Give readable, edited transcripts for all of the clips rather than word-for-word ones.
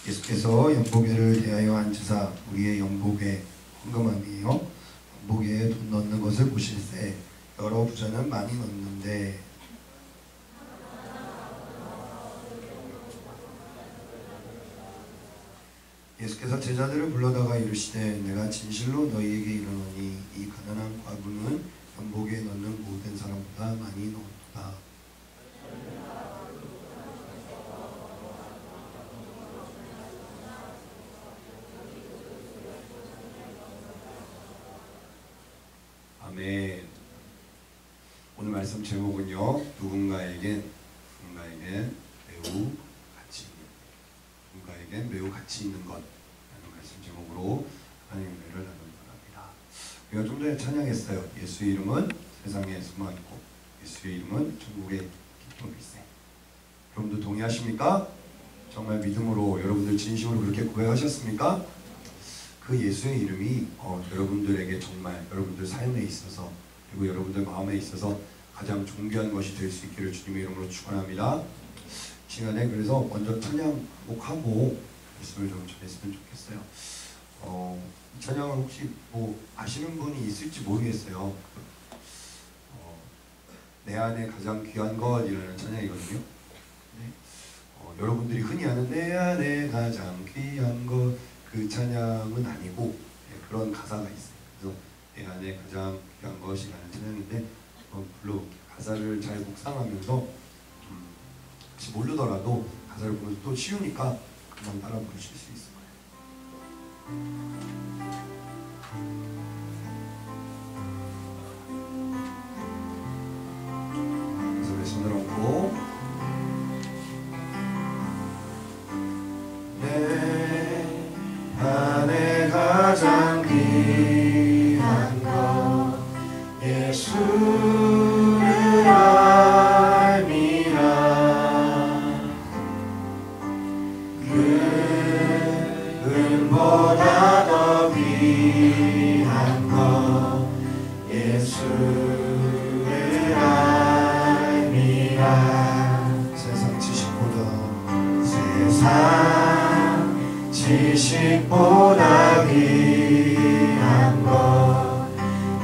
예수께서 연보계를 대하여 앉으사 우리의 연보계 헌금함이요 연보계에 돈 넣는 것을 보실세 여러 부자는 많이 넣는데 예수께서 제자들을 불러다가 이르시되 내가 진실로 너희에게 이르노니 이 가난한 과부는 연보계에 넣는 모든 사람보다 많이 넣었도다. 아멘. 오늘 말씀 제목은요, 누군가에겐 매우 가치 있는 것 라는 말씀 제목으로 하나님의 은혜를 나누기 바랍니다. 우리가 좀 전에 찬양했어요. 예수의 이름은 세상에 숨어있고 예수의 이름은 천국의 기쁨일세. 여러분들 동의하십니까? 정말 믿음으로 여러분들 진심으로 그렇게 고백하셨습니까? 그 예수의 이름이 여러분들에게 정말 여러분들 삶에 있어서 그리고 여러분들 마음에 있어서 가장 존귀한 것이 될 수 있기를 주님의 이름으로 축원합니다. 이 시간에 그래서 먼저 찬양 곡하고 말씀을 좀 전했으면 좋겠어요. 이 찬양을 혹시 아시는 분이 있을지 모르겠어요. 내 안에 가장 귀한 것이라는 찬양이거든요. 네. 여러분들이 흔히 아는 내 안에 가장 귀한 것 그 찬양은 아니고 그런 가사가 있어요. 그래서 내 안에 가장 귀한 것이라는 찬양인데 별로 가사를 잘 묵상하면서 혹시 모르더라도 가사를 보면서 또 쉬우니까 금방 따라 부르실 수 있을 거예요. 그래서 내 손을 얹고 내 안에 가장 귀한 것 예수를 알미라 금보다 더 귀한 것 예수를 알미라 세상 지식보다 귀한 것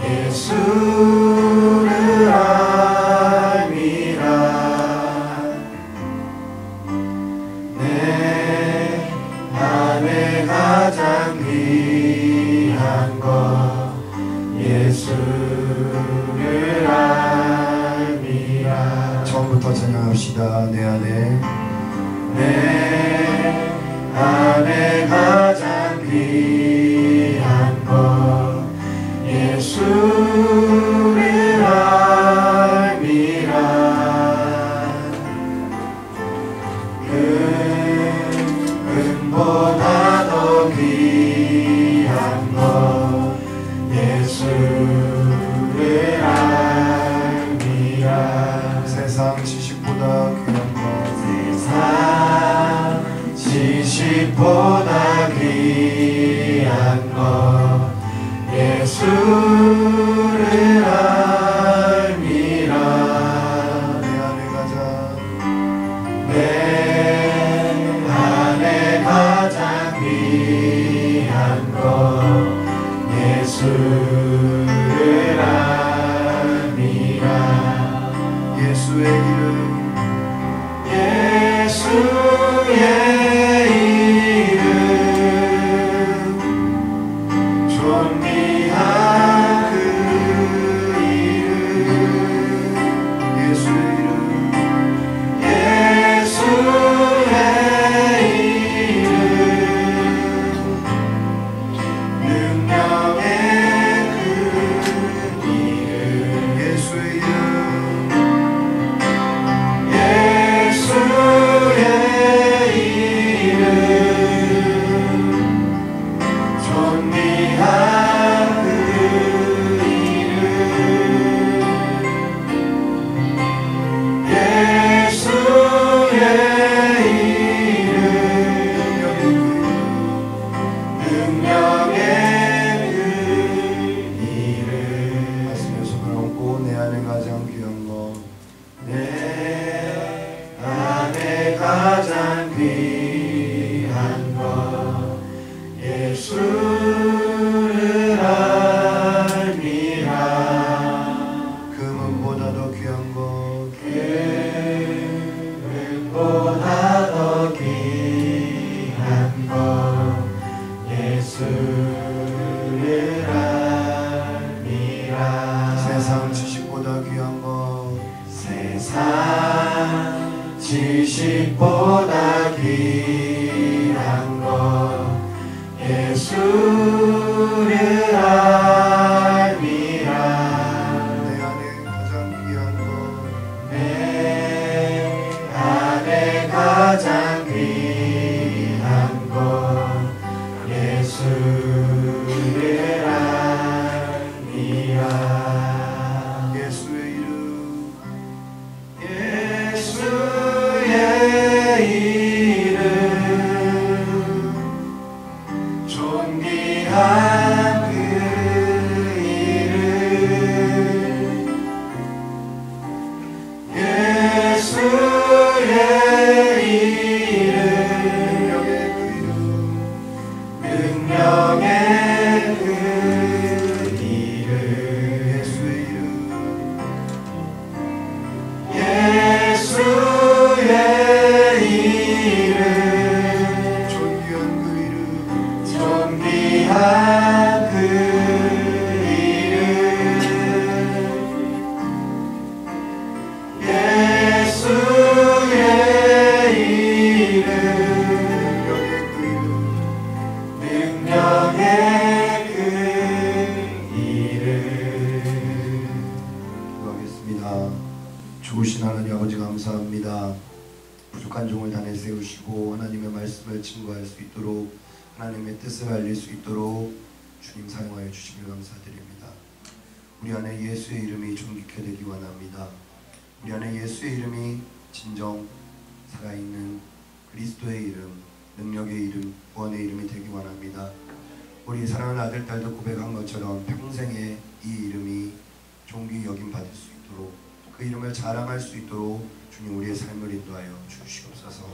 예수를 알미라 내 안에 가장 귀한 것 예수를 알미라. 처음부터 찬양합시다. 내 안에 가장 귀한 것 예수를 알미라 금보다 더 귀한 것 예수를 알미라 세상 지식보다 귀한 것 세상 지식보다 귀한 것 예수를 알미라 내 안에 가장 귀한 것 예수를 알미라 예수의 이름 존귀한 말씀을 증거할 수 있도록 하나님의 뜻을 알릴 수 있도록 주님 사용하여 주시며 감사드립니다. 우리 안에 예수의 이름이 존귀케 되기 원합니다. 우리 안에 예수의 이름이 진정 살아있는 그리스도의 이름, 능력의 이름, 구원의 이름이 되기 원합니다. 우리 사랑하는 아들, 딸도 고백한 것처럼 평생에 이 이름이 존귀 여김 받을 수 있도록 그 이름을 자랑할 수 있도록 주님 우리의 삶을 인도하여 주시옵소서.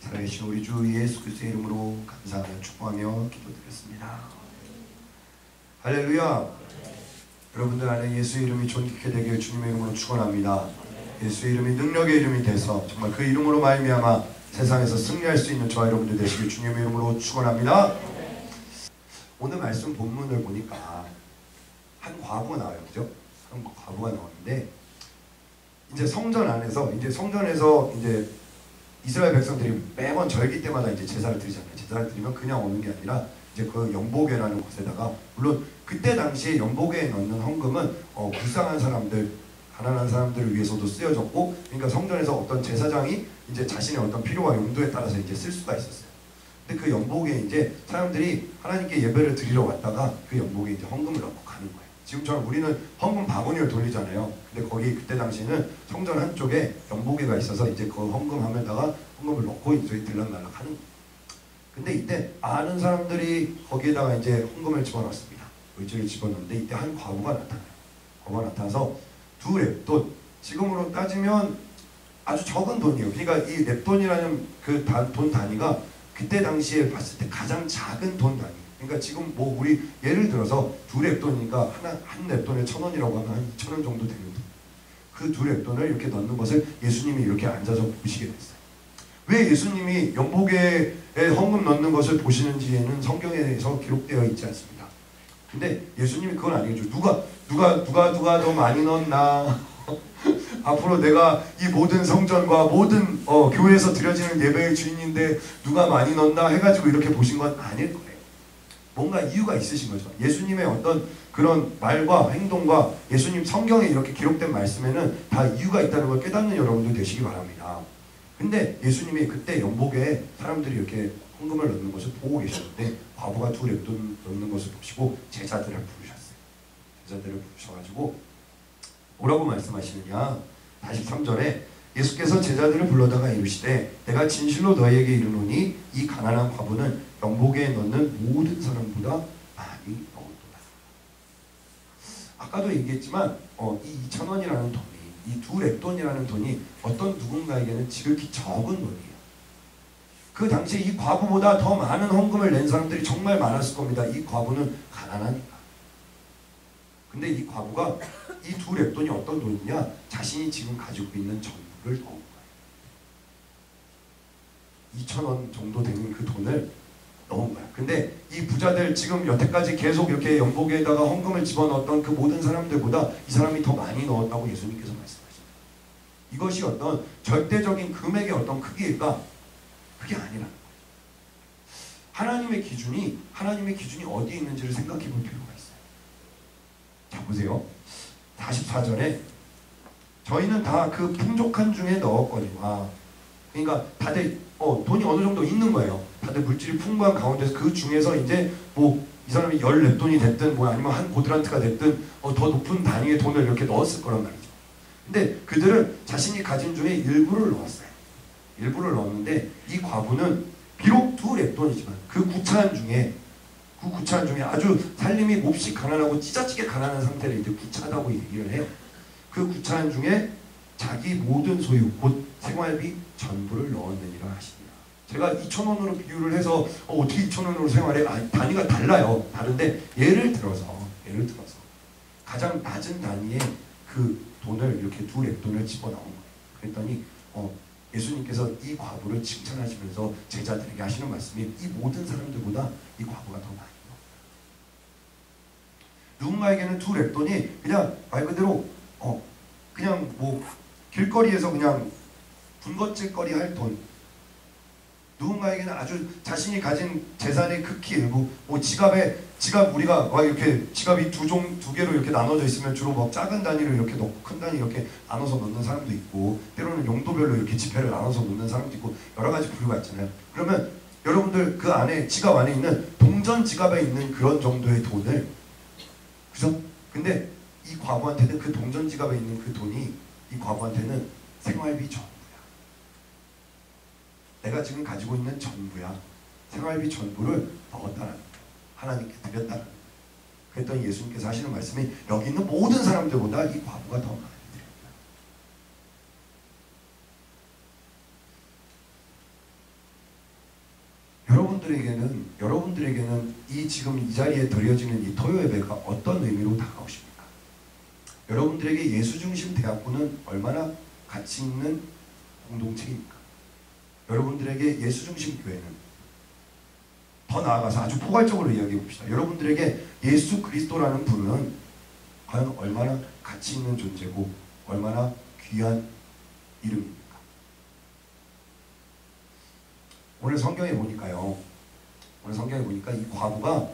살아계신 우리 주 예수 그리스도의 이름으로 감사하며 축복하며 기도드렸습니다. 할렐루야. 여러분들 안에 예수의 이름이 존귀케 되길 주님의 이름으로 축원합니다. 예수의 이름이 능력의 이름이 돼서 정말 그 이름으로 말미암아 세상에서 승리할 수 있는 저와 여러분들 되시길 주님의 이름으로 축원합니다. 오늘 말씀 본문을 보니까 한 과부가 나와요, 그죠? 한 과부가 나오는데 이제 성전 안에서 이제 이스라엘 백성들이 매번 절기 때마다 이제 제사를 드리잖아요. 제사를 드리면 그냥 오는 게 아니라 이제 그 연복회라는 곳에다가, 물론 그때 당시에 연복회에 넣는 헌금은 불쌍한 사람들, 가난한 사람들을 위해서도 쓰여졌고, 그러니까 성전에서 어떤 제사장이 이제 자신의 어떤 필요와 용도에 따라서 이제 쓸 수가 있었어요. 근데 그 연복에 이제 사람들이 하나님께 예배를 드리러 왔다가 그 연복에 이제 헌금을 넣고 가는 거예요. 지금처럼 우리는 헌금 바구니를 돌리잖아요. 근데 거기 그때 당시에는 성전 한쪽에 연복회가 있어서 이제 그 헌금함에다가 헌금을 넣고 이제 들락날락 하는 거예요. 근데 이때 아는 사람들이 거기에다가 이제 헌금을 집어넣습니다. 물질을 집어넣는데 이때 한 과부가 나타나요. 과부가 나타나서 두 렙돈, 지금으로 따지면 아주 적은 돈이에요. 그러니까 이 렙돈이라는 그 돈 단위가 그때 당시에 봤을 때 가장 작은 돈 단위. 그러니까 지금 뭐 우리 예를 들어서 두 렙돈이니까 한 렙돈에 1,000원이라고 하면 한 2,000원 정도 되는 돈. 그 두 렙돈을 이렇게 넣는 것을 예수님이 이렇게 앉아서 보시게 됐어요. 왜 예수님이 연복에 헌금 넣는 것을 보시는지에는 성경에서 기록되어 있지 않습니다. 근데 예수님이 그건 아니겠죠. 누가 더 많이 넣었나? 앞으로 내가 이 모든 성전과 모든 교회에서 드려지는 예배의 주인인데 누가 많이 넣었나 해가지고 이렇게 보신 건 아닐 거예요. 뭔가 이유가 있으신 거죠. 예수님의 어떤 그런 말과 행동과 예수님 성경에 이렇게 기록된 말씀에는 다 이유가 있다는 걸 깨닫는 여러분들 되시기 바랍니다. 근데 예수님이 그때 연복에 사람들이 이렇게 헌금을 넣는 것을 보고 계셨는데 과부가 두 렙돈 넣는 것을 보시고 제자들을 부르셨어요. 제자들을 부르셔가지고 뭐라고 말씀하시느냐? 43절에 예수께서 제자들을 불러다가 이르시되 내가 진실로 너희에게 이르노니 이 가난한 과부는 연복에 넣는 모든 사람보다 많이 넣었도다. 아까도 얘기했지만 이 2,000원이라는 돈이, 이 두 렙돈이라는 돈이 어떤 누군가에게는 지극히 적은 돈이에요. 그 당시에 이 과부보다 더 많은 헌금을 낸 사람들이 정말 많았을 겁니다. 이 과부는 가난하니까. 근데 이 과부가 이 두 렙돈이 어떤 돈이냐? 자신이 지금 가지고 있는 전부를 넣은 거예요. 2,000원 정도 되는 그 돈을 넣은 거야. 근데 이 부자들 지금 여태까지 계속 이렇게 연복에다가 헌금을 집어넣었던 그 모든 사람들보다 이 사람이 더 많이 넣었다고 예수님께서 말씀하십니다. 이것이 어떤 절대적인 금액의 어떤 크기일까? 그게 아니라는 거예요. 하나님의 기준이 어디에 있는지를 생각해 볼 필요가 있어요. 자, 보세요. 44절에 저희는 다 그 풍족한 중에 넣었거니와, 그러니까 다들 돈이 어느 정도 있는 거예요. 다들 물질이 풍부한 가운데서 그 중에서 이제 뭐 이 사람이 10렙돈이 됐든 뭐 아니면 한 고드란트가 됐든 더 높은 단위의 돈을 이렇게 넣었을 거란 말이죠. 근데 그들은 자신이 가진 중에 일부를 넣었어요. 일부를 넣었는데 이 과부는 비록 두 렙돈이지만 그 구차한 중에 아주 살림이 몹시 가난하고 찢어지게 가난한 상태를 이제 구차하다고 얘기를 해요. 그 구차한 중에 자기 모든 소유 곧 생활비 전부를 넣었느니라 하시니라. 제가 2,000원으로 비유를 해서 어떻게 2,000원으로 생활해? 단위가 달라요. 다른데 예를 들어서 가장 낮은 단위의 그 돈을 이렇게 두 렙돈을 집어넣은 거예요. 그랬더니 예수님께서 이 과부를 칭찬하시면서 제자들에게 하시는 말씀이 이 모든 사람들보다 이 과부가 더 많이 넣었다. 누군가에게는 두 렙돈이 그냥 말 그대로 그냥 뭐 길거리에서 그냥 군것질거리 할 돈, 누군가에게는 아주 자신이 가진 재산의 극히 일부, 뭐 지갑 우리가 이렇게 지갑이 두 개로 이렇게 나눠져 있으면 주로 뭐 작은 단위로 이렇게 넣고 큰 단위 이렇게 나눠서 넣는 사람도 있고, 때로는 용도별로 이렇게 지폐를 나눠서 넣는 사람도 있고, 여러 가지 부류가 있잖아요. 그러면 여러분들 그 안에 지갑 안에 있는 동전 지갑에 있는 그런 정도의 돈을, 그죠? 근데 이 과부한테는 그 동전 지갑에 있는 그 돈이 이 과부한테는 생활비 전부야. 내가 지금 가지고 있는 전부야. 생활비 전부를 넣었다는 거야. 하나님께 드렸다는 거야. 그랬더니 예수님께서 하시는 말씀이 여기 있는 모든 사람들보다 이 과부가 더 많이 드립니다. 여러분들에게는 이 지금 이 자리에 드려지는 이 토요 예배가 어떤 의미로 다가오십니까? 여러분들에게 예수 중심 대학부는 얼마나 가치 있는 공동체입니까? 여러분들에게 예수 중심 교회는 더 나아가서 아주 포괄적으로 이야기해 봅시다. 여러분들에게 예수 그리스도라는 분은 과연 얼마나 가치 있는 존재고 얼마나 귀한 이름입니까? 오늘 성경에 보니까요. 오늘 성경에 보니까 이 과부가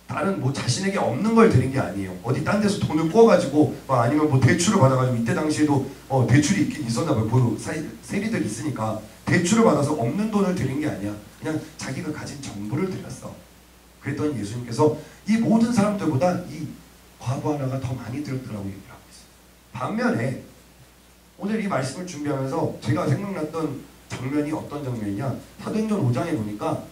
다른 뭐 자신에게 없는 걸 드린 게 아니에요. 어디 딴 데서 돈을 꿔가지고 아니면 뭐 대출을 받아가지고, 이때 당시에도 대출이 있긴 있었나 봐요. 그 세리들이 있으니까 대출을 받아서 없는 돈을 드린 게 아니야. 그냥 자기가 가진 전부를 드렸어. 그랬더니 예수님께서 이 모든 사람들보다 이 과부 하나가 더 많이 드렸더라고 얘기를 하고 있어요. 반면에 오늘 이 말씀을 준비하면서 제가 생각났던 장면이 어떤 장면이냐, 사도행전 5장에 보니까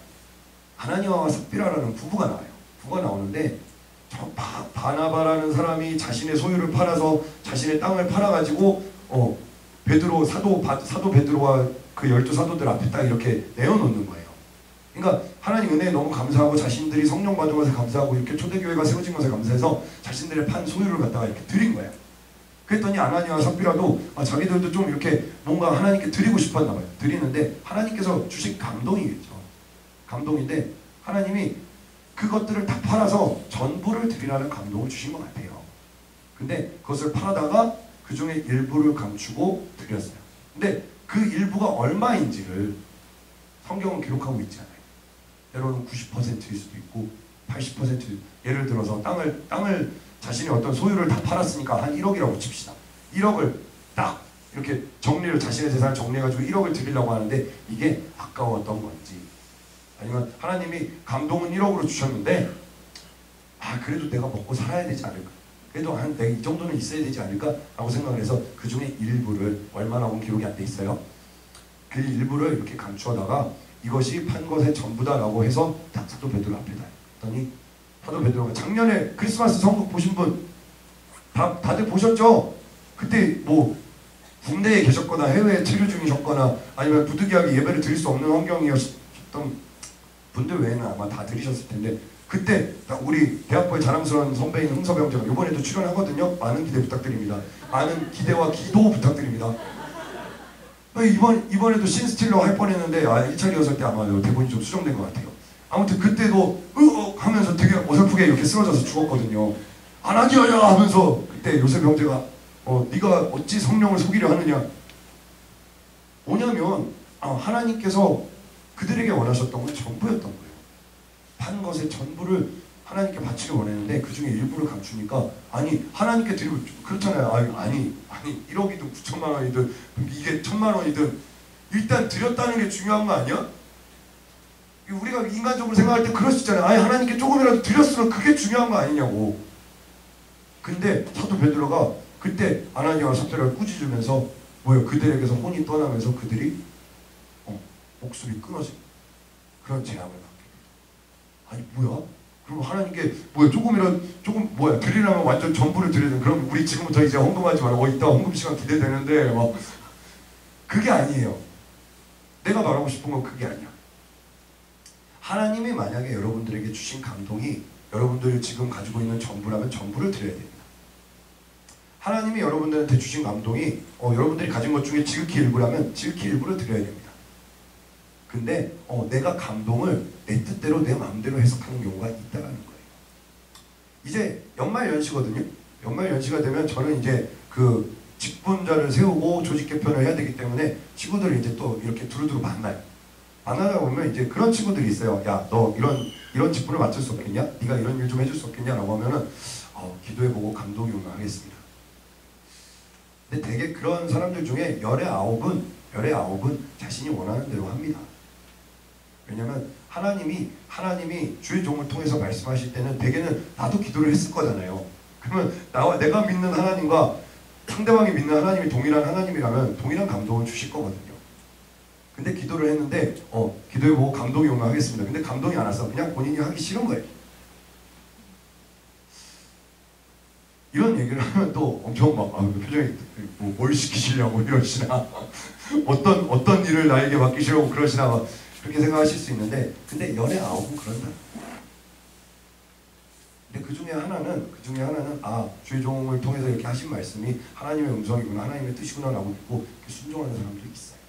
아나니아와 삽비라라는 부부가 나와요. 부부가 나오는데 저 바나바라는 사람이 자신의 소유를 팔아서 자신의 땅을 팔아가지고 베드로 사도 베드로와 그 12사도들 앞에 딱 이렇게 내어놓는 거예요. 그러니까 하나님 은혜에 너무 감사하고 자신들이 성령 받은 것에 감사하고 이렇게 초대교회가 세워진 것에 감사해서 자신들의 판 소유를 갖다가 이렇게 드린 거예요. 그랬더니 아나니아와 삽비라도 자기들도 좀 이렇게 뭔가 하나님께 드리고 싶었나 봐요. 드리는데 하나님께서 주신 감동이겠죠. 감동인데 하나님이 그것들을 다 팔아서 전부를 드리라는 감동을 주신 것 같아요. 근데 그것을 팔아다가 그 중에 일부를 감추고 드렸어요. 근데 그 일부가 얼마인지를 성경은 기록하고 있지 않아요. 때로는 90%일 수도 있고 80%, 예를 들어서 땅을 자신의 어떤 소유를 다 팔았으니까 한 1억이라고 칩시다. 1억을 딱 이렇게 자신의 재산을 정리해가지고 1억을 드리려고 하는데 이게 아까웠던 건지, 아니면 하나님이 감동은 1억으로 주셨는데 그래도 내가 먹고 살아야 되지 않을까, 그래도 내가 이 정도는 있어야 되지 않을까 라고 생각을 해서 그 중에 일부를, 얼마나고 기록이 안 돼 있어요. 그 일부를 이렇게 감추어다가 이것이 판 것의 전부다 라고 해서 딱 사도 베드로 앞에다 했더니 사도 베드로가, 작년에 크리스마스 성국 보신 분 다들 보셨죠? 그때 뭐 군대에 계셨거나 해외에 체류 중이셨거나 아니면 부득이하게 예배를 드릴 수 없는 환경이었던 분들 외에는 아마 다 들으셨을 텐데, 그때 우리 대학부의 자랑스러운 선배인 흥서병제가 이번에도 출연하거든요. 많은 기대 부탁드립니다. 많은 기대와 기도 부탁드립니다. 이번에도 신스틸러 할 뻔했는데 1차 리허설 때 아마 대본이 좀 수정된 것 같아요. 아무튼 그때도 하면서 되게 어설프게 이렇게 쓰러져서 죽었거든요. 아나니아야 하면서 그때 요셉 형제가 네가 어찌 성령을 속이려 하느냐. 뭐냐면 하나님께서 그들에게 원하셨던 건 전부였던 거예요. 판 것의 전부를 하나님께 바치길 원했는데 그 중에 일부를 감추니까, 하나님께 드리고, 그렇잖아요. 아니 1억이든 9천만 원이든 이게 1,000만 원이든 일단 드렸다는 게 중요한 거 아니야? 우리가 인간적으로 생각할 때 그럴 수 있잖아요. 하나님께 조금이라도 드렸으면 그게 중요한 거 아니냐고. 근데 사도 베드로가 그때 아나니아와 삽비라를 꾸짖으면서 그들에게서 혼이 떠나면서 그들이 목숨이 끊어진 그런 재앙을 받게 돼요. 뭐야? 그럼 하나님께 드리려면 완전 전부를 드려야 돼. 그럼 우리 지금부터 이제 헌금하지 말고 이따 헌금 시간 기대되는데 그게 아니에요. 내가 말하고 싶은 건 그게 아니야. 하나님이 만약에 여러분들에게 주신 감동이 여러분들 지금 가지고 있는 전부라면 전부를 드려야 됩니다. 하나님이 여러분들한테 주신 감동이 여러분들이 가진 것 중에 지극히 일부라면 지극히 일부를 드려야 됩니다. 근데 내가 감동을 내 뜻대로 내 마음대로 해석하는 경우가 있다는 거예요. 이제 연말연시거든요. 연말연시가 되면 저는 이제 그 직분자를 세우고 조직 개편을 해야 되기 때문에 친구들을 이제 또 이렇게 두루두루 만나요. 만나다 보면 이제 그런 친구들이 있어요. 야, 너 이런 직분을 맡을 수 없겠냐? 네가 이런 일 좀 해줄 수 없겠냐? 라고 하면은 기도해보고 감동이 오면 하겠습니다. 근데 되게 그런 사람들 중에 열의 아홉은 자신이 원하는 대로 합니다. 왜냐면 하나님이 주의 종을 통해서 말씀하실 때는 대개는 나도 기도를 했을 거잖아요. 그러면 내가 믿는 하나님과 상대방이 믿는 하나님이 동일한 하나님이라면 동일한 감동을 주실 거거든요. 근데 기도를 했는데 기도해 보고 감동이 오면 하겠습니다. 근데 감동이 안 와서 그냥 본인이 하기 싫은 거예요. 이런 얘기를 하면 또 엄청 막 표정이 뭘 시키시려고 이러시나 어떤 일을 나에게 맡기시려고 그러시나 막 그렇게 생각하실 수 있는데, 근데 연애 아홉은 그런다. 근데 그 중에 하나는 주의 종을 통해서 이렇게 하신 말씀이 하나님의 음성이구나, 하나님의 뜻이구나라고 믿고 순종하는 사람도 있어요.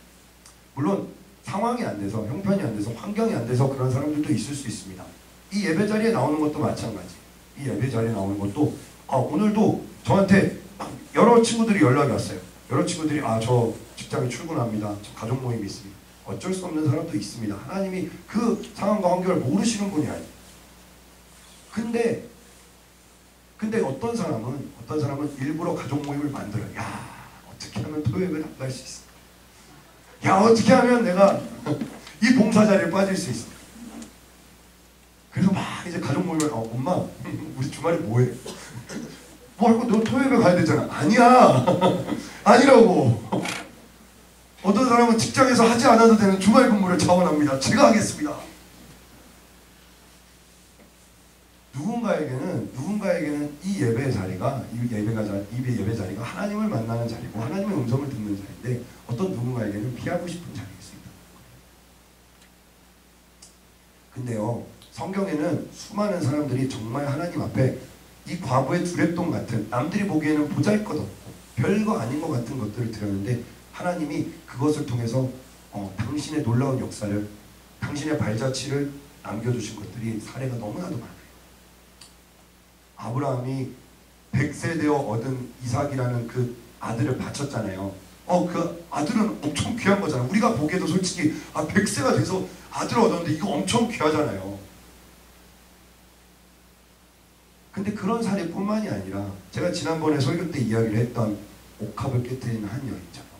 물론 상황이 안 돼서, 형편이 안 돼서, 환경이 안 돼서 그런 사람들도 있을 수 있습니다. 이 예배 자리에 나오는 것도 마찬가지. 이 예배 자리에 나오는 것도 오늘도 저한테 여러 친구들이 연락이 왔어요. 여러 친구들이 저 직장에 출근합니다. 저 가족 모임이 있습니다. 어쩔 수 없는 사람도 있습니다. 하나님이 그 상황과 환경을 모르시는 분이 아니에요. 근데 어떤 사람은 일부러 가족 모임을 만들어요. 야, 어떻게 하면 토요일을 나갈 수 있어? 야, 어떻게 하면 내가 이 봉사 자리에 빠질 수 있어? 그래서 막 이제 가족 모임을 엄마 우리 주말에 뭐해? 뭐 할거 너 토요일에 가야 되잖아. 아니야. 아니라고. 어떤 사람은 직장에서 하지 않아도 되는 주말 근무를 자원합니다. 제가 하겠습니다. 누군가에게는 이 예배 자리가 하나님을 만나는 자리고 하나님의 음성을 듣는 자리인데, 어떤 누군가에게는 피하고 싶은 자리일 수 있다. 근데요, 성경에는 수많은 사람들이 정말 하나님 앞에 이 과부의 두랩돈 같은, 남들이 보기에는 보잘것없고 별거 아닌 것 같은 것들을 드렸는데, 하나님이 그것을 통해서 당신의 놀라운 역사를, 당신의 발자취를 남겨주신 것들이 사례가 너무나도 많아요. 아브라함이 100세 되어 얻은 이삭이라는 그 아들을 바쳤잖아요. 그 아들은 엄청 귀한 거잖아요. 우리가 보기에도 솔직히 100세가 돼서 아들을 얻었는데 이거 엄청 귀하잖아요. 근데 그런 사례뿐만이 아니라, 제가 지난번에 설교 때 이야기를 했던 옥합을 깨트리는 한 여인처럼,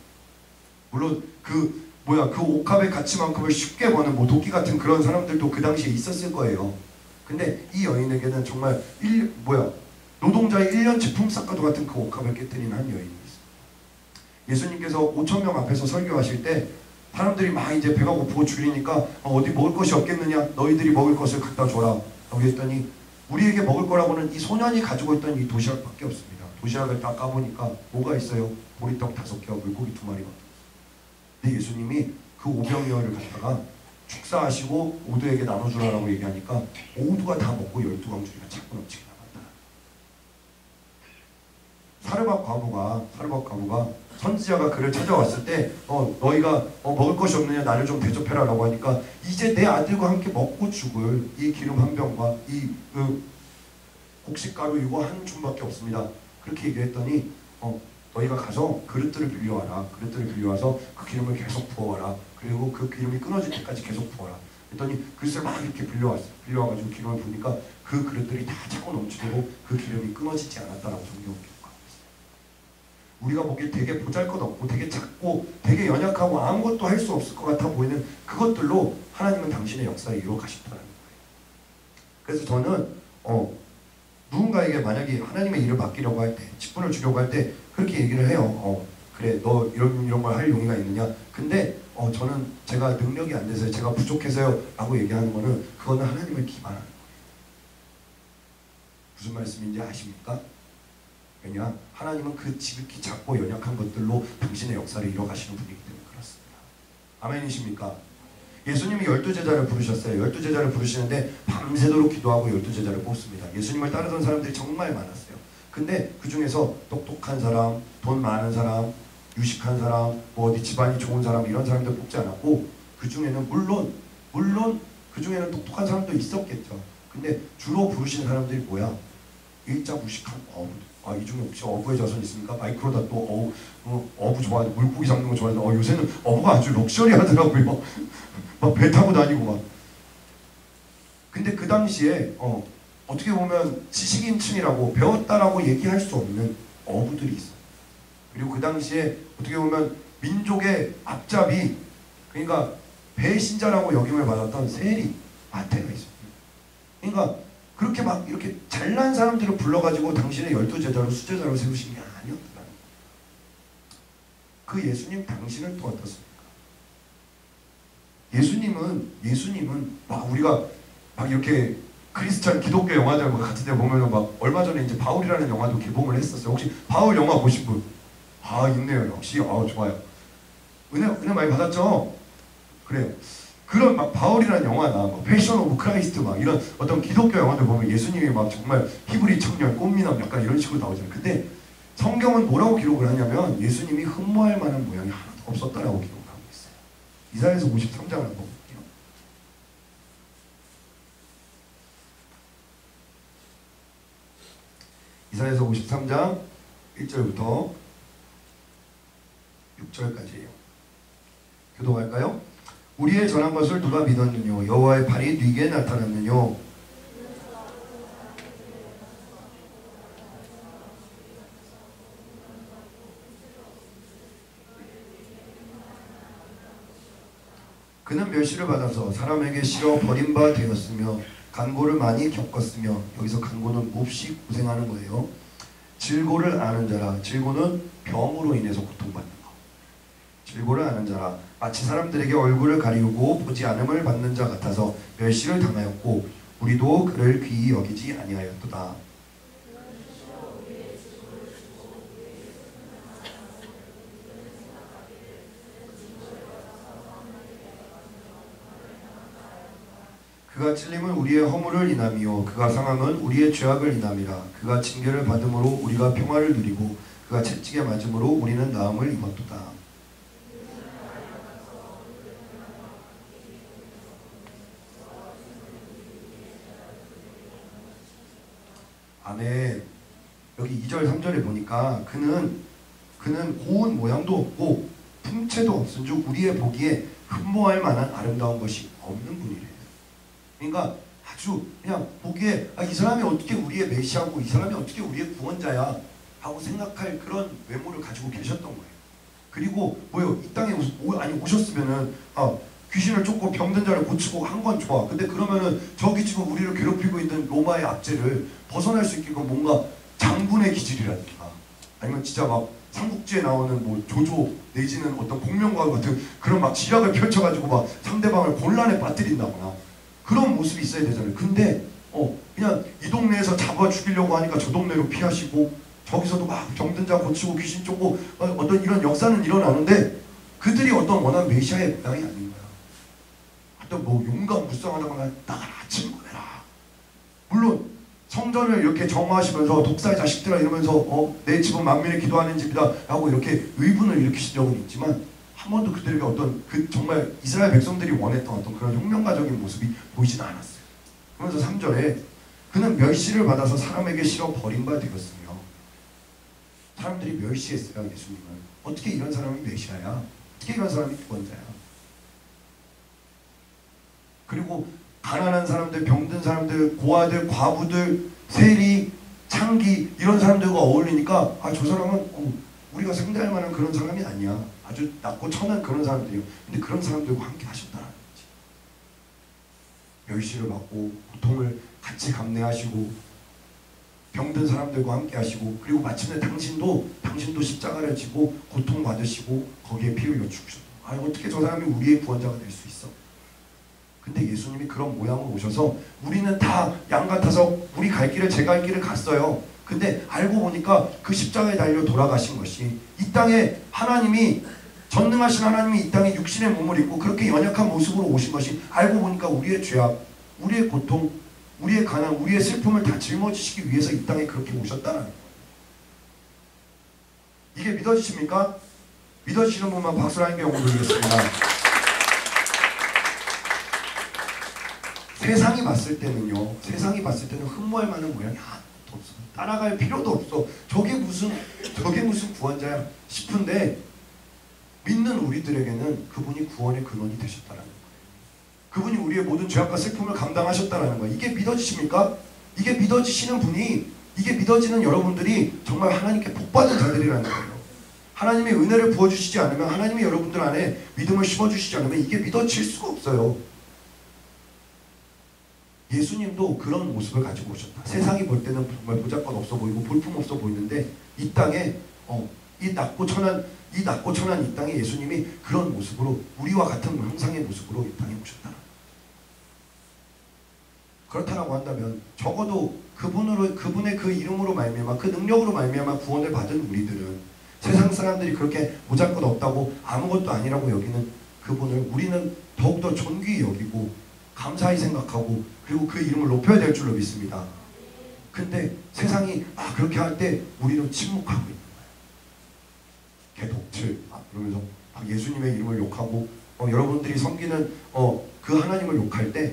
물론 그 옥합의 가치만큼을 쉽게 버는 도끼 같은 그런 사람들도 그 당시에 있었을 거예요. 근데 이 여인에게는 정말 노동자의 1년치 품삯과도 같은 그 옥합을 깨트리는 한 여인이 있어요. 예수님께서 5,000명 앞에서 설교하실 때 사람들이 막 이제 배가 고프고 줄이니까 어디 먹을 것이 없겠느냐, 너희들이 먹을 것을 갖다 줘라 라고 했더니, 우리에게 먹을 거라고는 이 소년이 가지고 있던 이 도시락밖에 없습니다. 도시락을 딱 까보니까 뭐가 있어요? 보리떡 5개와 물고기 2마리가. 근데 예수님이 그 오병이어를 갖다가 축사하시고 모두에게 나눠주라라고 얘기하니까 모두가 다 먹고 12광주리가 차고 넘치게 나간다. 사르밧 과부가 선지자가 그를 찾아왔을 때 너희가 먹을 것이 없느냐, 나를 좀 대접해라 라고 하니까, 이제 내 아들과 함께 먹고 죽을 이 기름 한 병과 이 곡식가루 이거 한 줌밖에 없습니다. 그렇게 얘기했더니 너희가 가서 그릇들을 빌려와라. 그릇들을 빌려와서 그 기름을 계속 부어와라. 그리고 그 기름이 끊어질 때까지 계속 부어라. 그랬더니 그릇을 막 이렇게 빌려와가지고 기름을 부으니까 그 그릇들이 다 차고 넘치고 그 기름이 끊어지지 않았다라고 성경은 기록하고 있어요. 우리가 보기에 되게 보잘것없고 되게 작고 되게 연약하고 아무것도 할 수 없을 것 같아 보이는 그것들로 하나님은 당신의 역사를 이루어 가신다는 거예요. 그래서 저는 누군가에게 만약에 하나님의 일을 맡기려고 할 때, 직분을 주려고 할 때 그렇게 얘기를 해요. 그래, 너 이런 걸 할 용의가 있느냐? 근데 저는 제가 능력이 안 돼서요, 제가 부족해서요 라고 얘기하는 거는, 그거는 하나님을 기만하는 거예요. 무슨 말씀인지 아십니까? 왜냐? 하나님은 그 지극히 작고 연약한 것들로 당신의 역사를 이뤄가시는 분이기 때문에 그렇습니다. 아멘이십니까? 예수님이 12제자를 부르셨어요. 12제자를 부르시는데 밤새도록 기도하고 12제자를 뽑습니다. 예수님을 따르던 사람들이 정말 많았어요. 근데 그 중에서 똑똑한 사람, 돈 많은 사람, 유식한 사람, 어디 집안이 좋은 사람, 이런 사람들 뽑지 않았고, 그 중에는 물론 그 중에는 똑똑한 사람도 있었겠죠. 근데 주로 부르신 사람들이 뭐야? 일자 무식한 어부들. 이 중에 혹시 어부의 자손 있습니까? 마이크로다 또 어부 좋아하는, 물고기 잡는 거 좋아하는, 요새는 어부가 아주 럭셔리하더라고요. 막 배 타고 다니고 막. 근데 그 당시에 어떻게 보면 지식인층이라고, 배웠다라고 얘기할 수 없는 어부들이 있어요. 그리고 그 당시에 어떻게 보면 민족의 앞잡이, 그러니까 배신자라고 여김을 받았던 세리 마태가 있습니다. 그러니까 그렇게 막 이렇게 잘난 사람들을 불러가지고 당신의 12제자로 수제자로 세우신 게 아니었더라. 그 예수님 당신은 또 어떻습니까? 예수님은 막 우리가 막 이렇게 크리스찬 기독교 영화들 같은 데 보면은 막 얼마 전에 이제 바울이라는 영화도 개봉을 했었어요. 혹시 바울 영화 보신 분? 아, 있네요. 역시 좋아요. 은혜 많이 받았죠? 그래요. 그런 막 바울이라는 영화나 뭐 패션 오브 크라이스트 막 이런 어떤 기독교 영화들 보면 예수님이 막 정말 히브리 청년 꽃미남 약간 이런 식으로 나오잖아요. 근데 성경은 뭐라고 기록을 하냐면 예수님이 흠모할 만한 모양이 하나도 없었다라고 기록을 하고 있어요. 이사야서 53장을 한번 볼게요. 이사야서 53장 1절부터 6절까지예요. 교독할까요? 우리의 전한 것을 누가 믿었느뇨? 여호와의 팔이 네게 나타났느뇨? 그는 멸시를 받아서 사람에게 실어 버린 바 되었으며 간고를 많이 겪었으며, 여기서 간고는 몹시 고생하는 거예요. 질고를 아는 자라. 질고는 병으로 인해서 고통받는 거. 질고를 아는 자라. 마치 사람들에게 얼굴을 가리우고 보지 않음을 받는 자 같아서 멸시를 당하였고 우리도 그를 귀히 여기지 아니하였도다. 그가 찔림은 우리의 허물을 인함이요 그가 상함은 우리의 죄악을 인함이라. 그가 징계를 받음으로 우리가 평화를 누리고 그가 채찍에 맞음으로 우리는 나음을 입었도다. 아멘. 여기 2절 3절에 보니까 그는 고운 모양도 없고 품체도 없은즉 우리의 보기에 흠모할 만한 아름다운 것이 없는 분이래요. 그러니까 아주 그냥 보기에 이 사람이 어떻게 우리의 메시아고 이 사람이 어떻게 우리의 구원자야 하고 생각할 그런 외모를 가지고 계셨던 거예요. 그리고 뭐요? 이 땅에 오셨으면은 귀신을 쫓고 병든 자를 고치고 한 건 좋아. 근데 그러면은 저기 지금 우리를 괴롭히고 있는 로마의 압제를 벗어날 수 있게 뭔가 장군의 기질이라든가 아니면 진짜 막 삼국지에 나오는 뭐 조조 내지는 어떤 공명과학 같은 그런 막 지략을 펼쳐가지고 막 상대방을 곤란에 빠뜨린다거나 그런 모습이 있어야 되잖아요. 근데 그냥 이 동네에서 잡아 죽이려고 하니까 저 동네로 피하시고 저기서도 막 병든 자 고치고 귀신 쫓고 어떤 이런 역사는 일어나는데 그들이 어떤 원한 메시아의 모양이 아닌 거야. 어떤 뭐 용감 불쌍하다거나 나가라 친구해라. 물론 성전을 이렇게 정화하시면서 독사의 자식들아 이러면서 내 집은 만민의 기도하는 집이다 라고 이렇게 의분을 일으키신 적은 있지만 한 번도 그들에게 어떤 정말 이스라엘 백성들이 원했던 어떤 그런 혁명가적인 모습이 보이지는 않았어요. 그러면서 3절에 그는 멸시를 받아서 사람에게 실어 버린 바 되었으며, 사람들이 멸시했어요. 예수님을. 어떻게 이런 사람이 메시아야? 어떻게 이런 사람이 구원자야? 그리고 가난한 사람들, 병든 사람들, 고아들, 과부들, 세리, 창기 이런 사람들과 어울리니까 저 사람은 우리가 상대할 만한 그런 사람이 아니야. 아주 낮고 천한 그런 사람들이요. 근데 그런 사람들과 함께 하셨다는 거지. 멸시를 받고 고통을 같이 감내하시고 병든 사람들과 함께 하시고 그리고 마침내 당신도 십자가를 지고 고통받으시고 거기에 피 흘려 죽으셨다. 어떻게 저 사람이 우리의 구원자가 될 수 있어? 근데 예수님이 그런 모양으로 오셔서 우리는 다 양 같아서 우리 갈 길을 제 갈 길을 갔어요. 근데 알고 보니까 그 십자가에 달려 돌아가신 것이 이 땅에 하나님이 전능하신 하나님이 이 땅에 육신의 몸을 입고 그렇게 연약한 모습으로 오신 것이 알고 보니까 우리의 죄악, 우리의 고통, 우리의 가난, 우리의 슬픔을 다 짊어지시기 위해서 이 땅에 그렇게 오셨다는 거예요. 이게 믿어지십니까? 믿어지시는 분만 박수를 한 경우 드리겠습니다. 세상이 봤을 때는 흠모할 만한 모양이 하나도 없어. 따라갈 필요도 없어. 저게 무슨 구원자야 싶은데 믿는 우리들에게는 그분이 구원의 근원이 되셨다는 거예요. 그분이 우리의 모든 죄악과 슬픔을 감당하셨다는 거예요. 이게 믿어지십니까? 이게 믿어지시는 분이, 이게 믿어지는 여러분들이 정말 하나님께 복받은 자들이라는 거예요. 하나님의 은혜를 부어주시지 않으면, 하나님이 여러분들 안에 믿음을 심어주시지 않으면 이게 믿어질 수가 없어요. 예수님도 그런 모습을 가지고 오셨다. 세상이 볼 때는 정말 보잘것 없어 보이고 볼품 없어 보이는데 이 땅에 이 낮고 천한 이 땅에 예수님이 그런 모습으로, 우리와 같은 형상의 모습으로 이 땅에 오셨다. 그렇다라고 한다면 적어도 그분의 그 이름으로 말미암아, 그 능력으로 말미암아 구원을 받은 우리들은, 세상 사람들이 그렇게 보잘것 없다고 아무것도 아니라고 여기는 그분을 우리는 더욱더 존귀히 여기고 감사히 생각하고, 그리고 그 이름을 높여야 될 줄로 믿습니다. 근데 세상이 그렇게 할 때 우리는 침묵하고 있는 거예요. 개독칠 그러면서 예수님의 이름을 욕하고, 여러분들이 섬기는 그 하나님을 욕할 때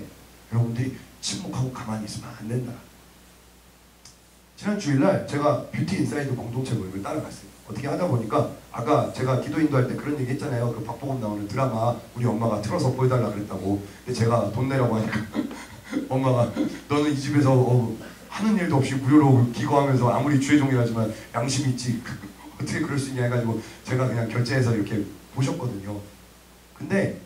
여러분들이 침묵하고 가만히 있으면 안 된다. 지난 주일날 제가 뷰티 인사이드 공동체 모임을 따라갔어요. 어떻게 하다 보니까 아까 제가 기도 인도할 때 그런 얘기 했잖아요. 그 박보검 나오는 드라마 우리 엄마가 틀어서 보여달라 그랬다고. 근데 제가 돈 내라고 하니까 엄마가 너는 이 집에서 하는 일도 없이 무료로 기거하면서 아무리 주의 종이라지만 양심 있지 어떻게 그럴 수 있냐 해가지고 제가 그냥 결제해서 이렇게 보셨거든요. 근데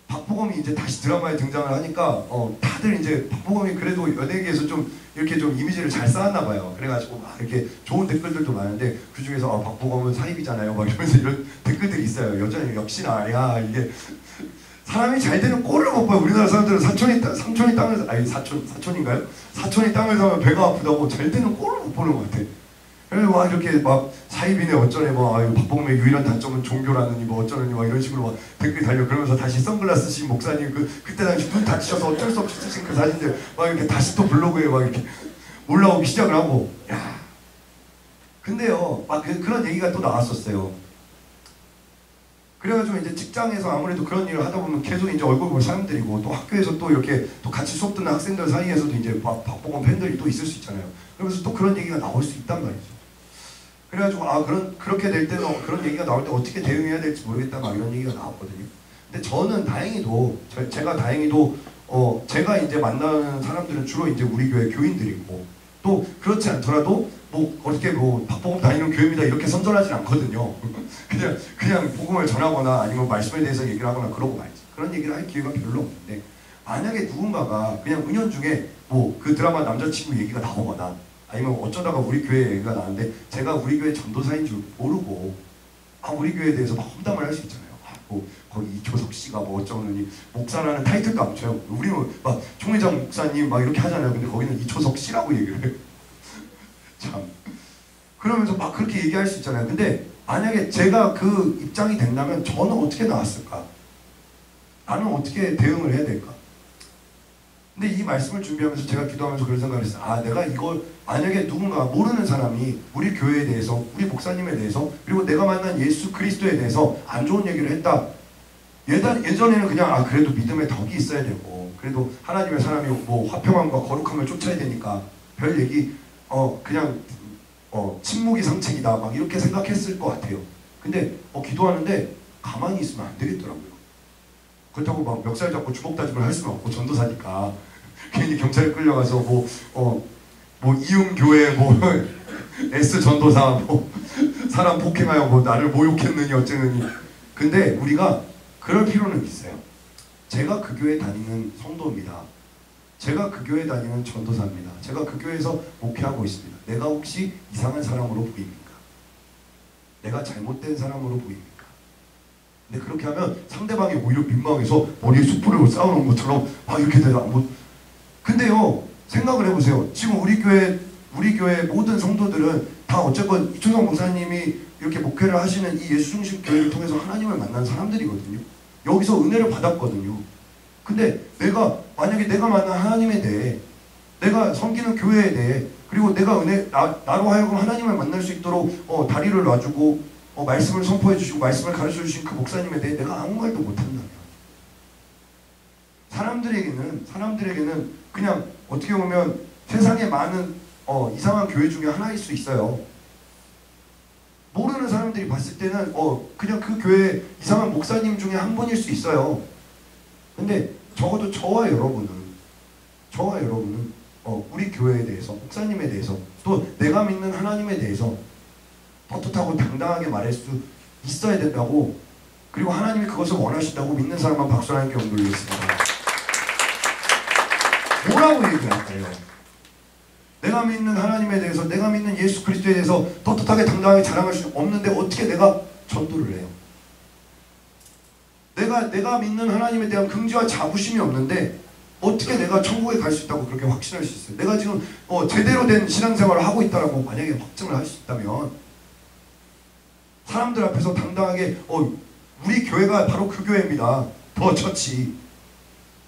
박보검이 이제 다시 드라마에 등장을 하니까 다들 이제 박보검이 그래도 연예계에서 좀 이렇게 좀 이미지를 잘 쌓았나 봐요. 그래가지고 막 이렇게 좋은 댓글들도 많은데 그 중에서 박보검은 사입이잖아요 막 이러면서 이런 댓글들이 있어요. 여전히 역시나 야 이게 사람이 잘 되는 꼴을 못 봐요. 우리나라 사람들은 사촌이 땅을 사촌인가요? 사촌이 땅을 사면 배가 아프다고 잘 되는 꼴을 못 보는 것 같아. 그래서 막 이렇게 막 사입이네 어쩌네 뭐 박보검의 유일한 단점은 종교라느니 뭐 어쩌느니 막 이런 식으로 막 댓글 달려. 그러면서 다시 선글라스 신 목사님 그때 당시 눈 다치셔서 어쩔 수 없이 쓰신 그 사진들 막 이렇게 다시 또 블로그에 막 이렇게 올라오기 시작을 하고. 야 근데요 막 그런 얘기가 또 나왔었어요. 그래가지고 이제 직장에서 아무래도 그런 일을 하다 보면 계속 이제 얼굴 볼 사람들이고, 또 학교에서 또 이렇게 또 같이 수업 듣는 학생들 사이에서도 이제 박보검 팬들이 또 있을 수 있잖아요. 그러면서 또 그런 얘기가 나올 수 있단 말이죠. 그래가지고 그렇게 될 때는 그런 얘기가 나올 때 어떻게 대응해야 될지 모르겠다 막 이런 얘기가 나왔거든요. 근데 저는 다행히도 제가 이제 만나는 사람들은 주로 이제 우리 교회 교인들이고, 또 그렇지 않더라도 뭐 어떻게 뭐 박보검 다니는 교회입니다 이렇게 선전하진 않거든요. 그냥 복음을 전하거나 아니면 말씀에 대해서 얘기를 하거나 그러고 말지. 그런 얘기를 할 기회가 별로 없는데, 만약에 누군가가 그냥 은연중에 뭐 그 드라마 남자친구 얘기가 나오거나 아니면 어쩌다가 우리 교회 얘기가 나왔는데 제가 우리 교회 전도사인 줄 모르고 우리 교회에 대해서 막 험담을 할 수 있잖아요. 뭐 거기 이초석 씨가 뭐 어쩌느니 목사라는 타이틀도 안 쳐요. 우리는 막 총회장 목사님 막 이렇게 하잖아요. 근데 거기는 이초석 씨라고 얘기를 해요. 참. 그러면서 막 그렇게 얘기할 수 있잖아요. 근데 만약에 제가 그 입장이 된다면 저는 어떻게 나왔을까? 나는 어떻게 대응을 해야 될까? 근데 이 말씀을 준비하면서 제가 기도하면서 그런 생각을 했어요. 내가 이걸 만약에 누군가 모르는 사람이 우리 교회에 대해서, 우리 목사님에 대해서, 그리고 내가 만난 예수 그리스도에 대해서 안 좋은 얘기를 했다. 예전에는 그냥 그래도 믿음의 덕이 있어야 되고, 그래도 하나님의 사람이 뭐 화평함과 거룩함을 쫓아야 되니까 별 얘기 그냥 침묵이 상책이다 막 이렇게 생각했을 것 같아요. 근데 기도하는데 가만히 있으면 안 되겠더라고요. 그렇다고 막 멱살 잡고 주먹 다짐을 할 수는 없고, 전도사니까 괜히 경찰에 끌려가서 뭐 이음교회 뭐 S 전도사 뭐 사람 폭행하여 뭐 나를 모욕했느니 어쩌느니. 근데 우리가 그럴 필요는 있어요. 제가 그 교회 다니는 성도입니다. 제가 그 교회 다니는 전도사입니다. 제가 그 교회에서 목회하고 있습니다. 내가 혹시 이상한 사람으로 보입니까? 내가 잘못된 사람으로 보입니까? 근데 그렇게 하면 상대방이 오히려 민망해서 머리에 숯불을 쌓아놓은 것처럼 이렇게 되나 근데요 생각을 해보세요. 지금 우리 교회 모든 성도들은 다 어쨌건 이초성 목사님이 이렇게 목회를 하시는 이 예수 중심 교회를 통해서 하나님을 만난 사람들이거든요. 여기서 은혜를 받았거든요. 근데 만약에 내가 만난 하나님에 대해, 내가 섬기는 교회에 대해, 그리고 내가 나로 하여금 하나님을 만날 수 있도록 다리를 놔주고 말씀을 선포해 주시고 말씀을 가르쳐 주신 그 목사님에 대해 내가 아무 말도 못한다면, 사람들에게는 그냥 어떻게 보면 세상에 많은 이상한 교회 중에 하나일 수 있어요. 모르는 사람들이 봤을 때는 그냥 그 교회 이상한 목사님 중에 한 분일 수 있어요. 근데 적어도 저와 여러분은 우리 교회에 대해서, 목사님에 대해서, 또 내가 믿는 하나님에 대해서 떳떳하고 당당하게 말할 수 있어야 된다고, 그리고 하나님이 그것을 원하신다고 믿는 사람만 박수 하나님께 영돌리겠습니다. 뭐라고 얘기할까요? 내가 믿는 하나님에 대해서, 내가 믿는 예수 그리스도에 대해서 떳떳하게 당당하게 자랑할 수 없는데 어떻게 내가 전도를 해요? 내가 믿는 하나님에 대한 긍지와 자부심이 없는데 어떻게 내가 천국에 갈 수 있다고 그렇게 확신할 수 있어요? 내가 지금 제대로 된 신앙생활을 하고 있다라고 만약에 확증을 할 수 있다면, 사람들 앞에서 당당하게 우리 교회가 바로 그 교회입니다. 더 처치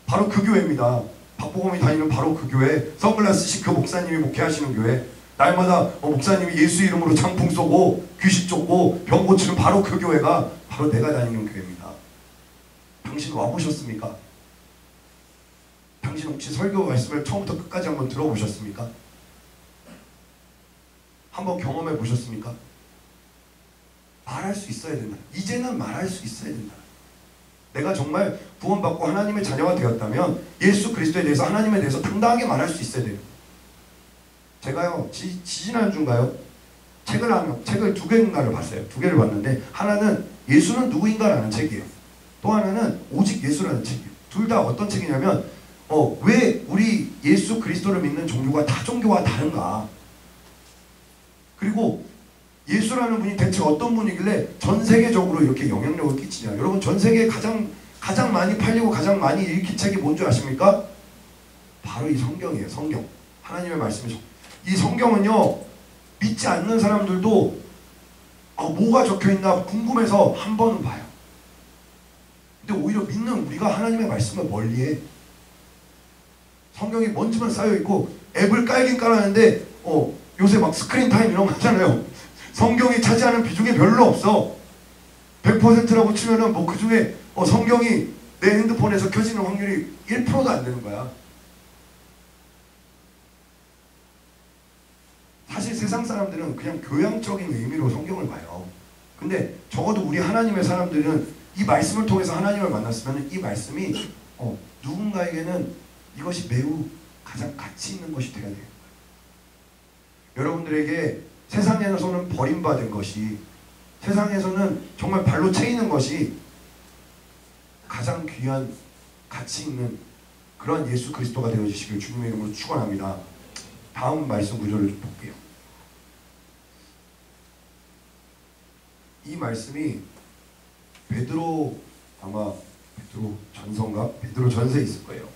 바로 그 교회입니다. 박보검이 다니는 바로 그 교회, 선글라스 씨 그 목사님이 목회하시는 교회, 날마다 목사님이 예수 이름으로 장풍 쏘고 귀신 쫓고 병 고치는 바로 그 교회가 바로 내가 다니는 교회입니다. 당신 와보셨습니까? 당신 혹시 설교 말씀을 처음부터 끝까지 한번 들어보셨습니까? 한번 경험해 보셨습니까? 말할 수 있어야 된다. 이제는 말할 수 있어야 된다. 내가 정말 구원받고 하나님의 자녀가 되었다면 예수 그리스도에 대해서, 하나님에 대해서 당당하게 말할 수 있어야 돼요. 제가요 지지난주인가요? 책을 두 개인가를 봤어요. 두 개를 봤는데, 하나는 예수는 누구인가라는 책이에요. 또 하나는 오직 예수라는 책이에요. 둘 다 어떤 책이냐면 왜 우리 예수 그리스도를 믿는 종교가 다 종교와 다른가, 그리고 예수라는 분이 대체 어떤 분이길래 전 세계적으로 이렇게 영향력을 끼치냐. 여러분, 전 세계에 가장 많이 팔리고 가장 많이 읽힌 책이 뭔지 아십니까? 바로 이 성경이에요. 성경, 하나님의 말씀이죠. 이 성경은요, 믿지 않는 사람들도 뭐가 적혀있나 궁금해서 한 번은 봐요. 근데 오히려 믿는 우리가 하나님의 말씀을 멀리해. 성경이 먼지만 쌓여있고 앱을 깔긴 깔았는데 요새 막 스크린 타임 이런 거 하잖아요. 성경이 차지하는 비중이 별로 없어. 100%라고 치면은 그 중에 성경이 내 핸드폰에서 켜지는 확률이 1%도 안 되는 거야. 사실 세상 사람들은 그냥 교양적인 의미로 성경을 봐요. 근데 적어도 우리 하나님의 사람들은 이 말씀을 통해서 하나님을 만났으면 이 말씀이 누군가에게는 이것이 매우 가장 가치 있는 것이 되어야 돼요. 여러분들에게 세상에서는 버림받은 것이, 세상에서는 정말 발로 채이는 것이 가장 귀한 가치 있는 그런 예수 그리스도가 되어주시길 주님의 이름으로 축원합니다. 다음 말씀 구절을 좀 볼게요. 이 말씀이 베드로, 아마 베드로 전서인가? 베드로 전서에 있을 거예요.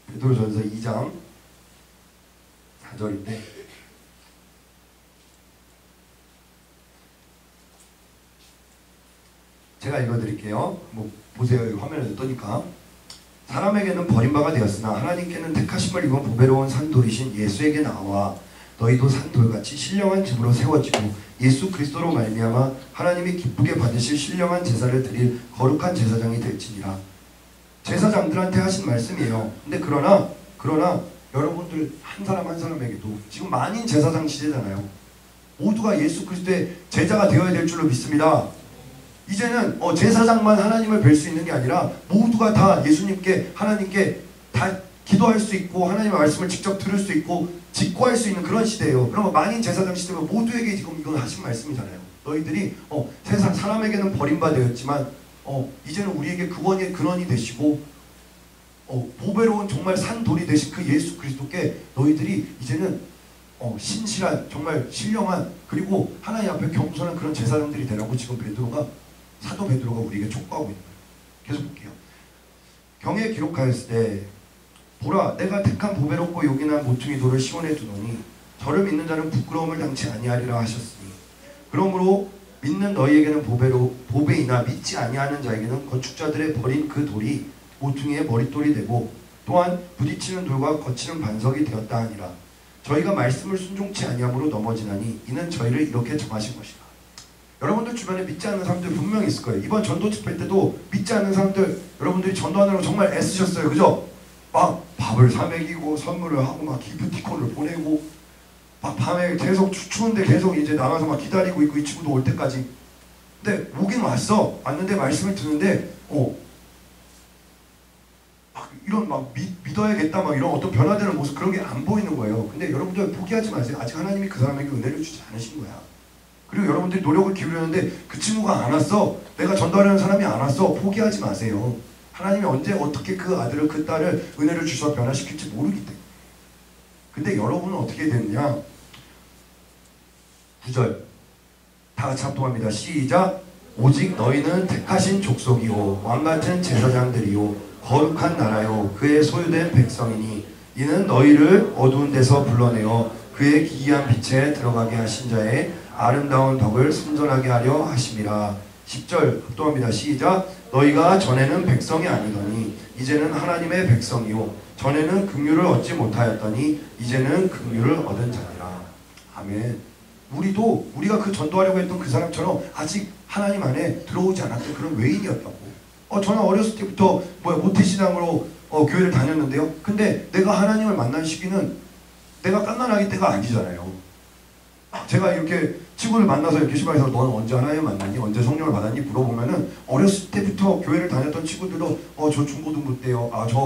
베드로 전서 2장 4절인데, 제가 읽어드릴게요. 보세요. 화면에 뜨니까. 사람에게는 버림바가 되었으나 하나님께는 택하심을 입은 보배로운 산돌이신 예수에게 나와 너희도 산돌같이 신령한 집으로 세워지고 예수 그리스도로 말미암아 하나님이 기쁘게 받으실 신령한 제사를 드릴 거룩한 제사장이 될지니라. 제사장들한테 하신 말씀이에요. 근데 그러나 여러분들 한 사람 한 사람에게도, 지금 만인 제사장 시대잖아요. 모두가 예수 그리스도의 제자가 되어야 될 줄로 믿습니다. 이제는 제사장만 하나님을 뵐 수 있는 게 아니라 모두가 다 예수님께, 하나님께 다 기도할 수 있고 하나님의 말씀을 직접 들을 수 있고 직구할 수 있는 그런 시대예요. 그러면 만인 제사장 시대면 모두에게 지금 이건 하신 말씀이잖아요. 너희들이 세상 사람에게는 버림받았지만 이제는 우리에게 구원의 근원이 되시고 보배로운 정말 산돌이 되신 그 예수 그리스도께 너희들이 이제는 신실한, 정말 신령한, 그리고 하나님 앞에 겸손한 그런 제사장들이 되라고 지금 사도 베드로가 우리에게 촉구하고 있는 거예요. 계속 볼게요. 경에 기록하였을 때 보라, 내가 택한 보배롭고 요긴한 모퉁이 돌을 시온에 두노니 저를 믿는 자는 부끄러움을 당치 아니하리라 하셨으니, 그러므로 믿는 너희에게는 보배이나 믿지 아니하는 자에게는 건축자들의 버린 그 돌이 모퉁이의 머릿돌이 되고 또한 부딪히는 돌과 거치는 반석이 되었다 하니라. 저희가 말씀을 순종치 아니함으로 넘어지나니 이는 저희를 이렇게 정하신 것이다. 여러분들 주변에 믿지 않는 사람들 분명히 있을 거예요. 이번 전도 집회 때도 믿지 않는 사람들, 여러분들이 전도하느라고 정말 애쓰셨어요. 그죠? 막 밥을 사 먹이고 선물을 하고 막 기프티콘을 보내고 막 밤에 계속 추운데 계속 이제 나가서 막 기다리고 있고, 이 친구도 올 때까지. 근데 오긴 왔는데 말씀을 듣는데 막 이런 막 믿어야겠다 막 이런 어떤 변화되는 모습, 그런 게 안 보이는 거예요. 근데 여러분들 포기하지 마세요. 아직 하나님이 그 사람에게 은혜를 주지 않으신 거야. 그리고 여러분들이 노력을 기울였는데 그 친구가 안 왔어. 내가 전도하려는 사람이 안 왔어. 포기하지 마세요. 하나님이 언제 어떻게 그 아들을 그 딸을 은혜를 주셔서 변화시킬지 모르기 때문에. 근데 여러분은 어떻게 됐냐? 9절 다 같이 합동합니다. 시작. 오직 너희는 택하신 족속이요 왕같은 제사장들이요 거룩한 나라요 그의 소유된 백성이니 이는 너희를 어두운 데서 불러내어 그의 기이한 빛에 들어가게 하신 자의 아름다운 덕을 선전하게 하려 하심이라. 10절 합동합니다. 시작. 너희가 전에는 백성이 아니더니 이제는 하나님의 백성이요 전에는 긍휼을 얻지 못하였더니 이제는 긍휼을 얻은 자니라. 아멘. 우리가 그 전도하려고 했던 그 사람처럼 아직 하나님 안에 들어오지 않았던 그런 외인이었다고. 저는 어렸을 때부터 모태신앙으로 교회를 다녔는데요. 근데 내가 하나님을 만난 시기는 내가 갓난아기 때가 아니잖아요. 제가 이렇게 친구를 만나서 이렇게 시방에서 너는 언제 하나님을 만났니? 언제 성령을 받았니? 물어보면은 어렸을 때부터 교회를 다녔던 친구들도 저 중고등부 때요. 저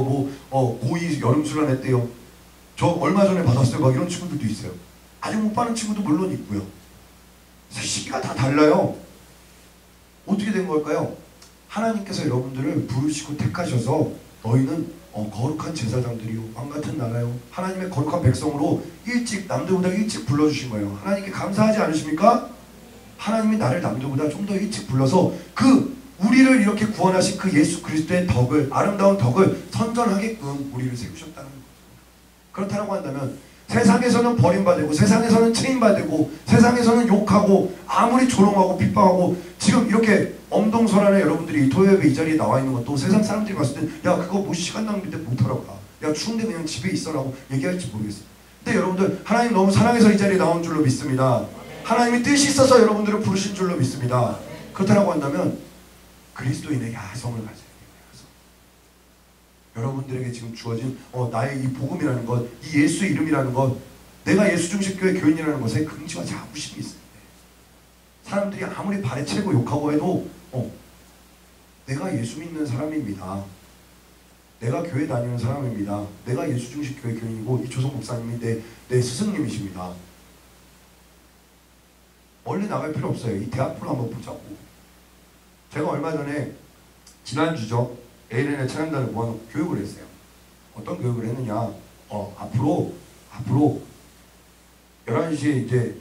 고2 여름수련 했대요. 저 얼마 전에 받았어요. 막 이런 친구들도 있어요. 아직 못 받는 친구도 물론 있고요. 시기가 다 달라요. 어떻게 된 걸까요? 하나님께서 여러분들을 부르시고 택하셔서 너희는 거룩한 제사장들이요 왕같은 나라요 하나님의 거룩한 백성으로 남들보다 일찍 불러주신 거예요. 하나님께 감사하지 않으십니까? 하나님이 나를 남들보다 좀 더 일찍 불러서 우리를 이렇게 구원하신 그 예수 그리스도의 덕을, 아름다운 덕을 선전하게끔 우리를 세우셨다는 거죠. 그렇다고 한다면 세상에서는 버림받고 세상에서는 체인받고 세상에서는 욕하고 아무리 조롱하고 핍박하고 지금 이렇게 엄동설안에 여러분들이 토요일에 이 자리에 나와 있는 것도 세상 사람들이 봤을 때 야 그거 뭐 시간 낭비인데 못하러 가. 야 추운데 그냥 집에 있어라고 얘기할지 모르겠어요. 근데 여러분들 하나님 너무 사랑해서 이 자리에 나온 줄로 믿습니다. 하나님이 뜻이 있어서 여러분들을 부르신 줄로 믿습니다. 그렇다고 한다면 그리스도인의 야성을 가져야 돼요. 여러분들에게 지금 주어진 나의 이 복음이라는 것, 이 예수 이름이라는 것, 내가 예수중심교회 교인이라는 것에 긍지와 자부심이 있어요. 사람들이 아무리 발에채고 욕하고 해도 내가 예수 믿는 사람입니다. 내가 교회 다니는 사람입니다. 내가 예수중심교회 교인이고 이 조성 목사님이 내 스승님이십니다. 멀리 나갈 필요 없어요. 이 대학부를 한번 보자고. 제가 얼마 전에 지난주죠. ALN의 찬양단을 모아놓고 교육을 했어요. 어떤 교육을 했느냐? 앞으로 11시에 이제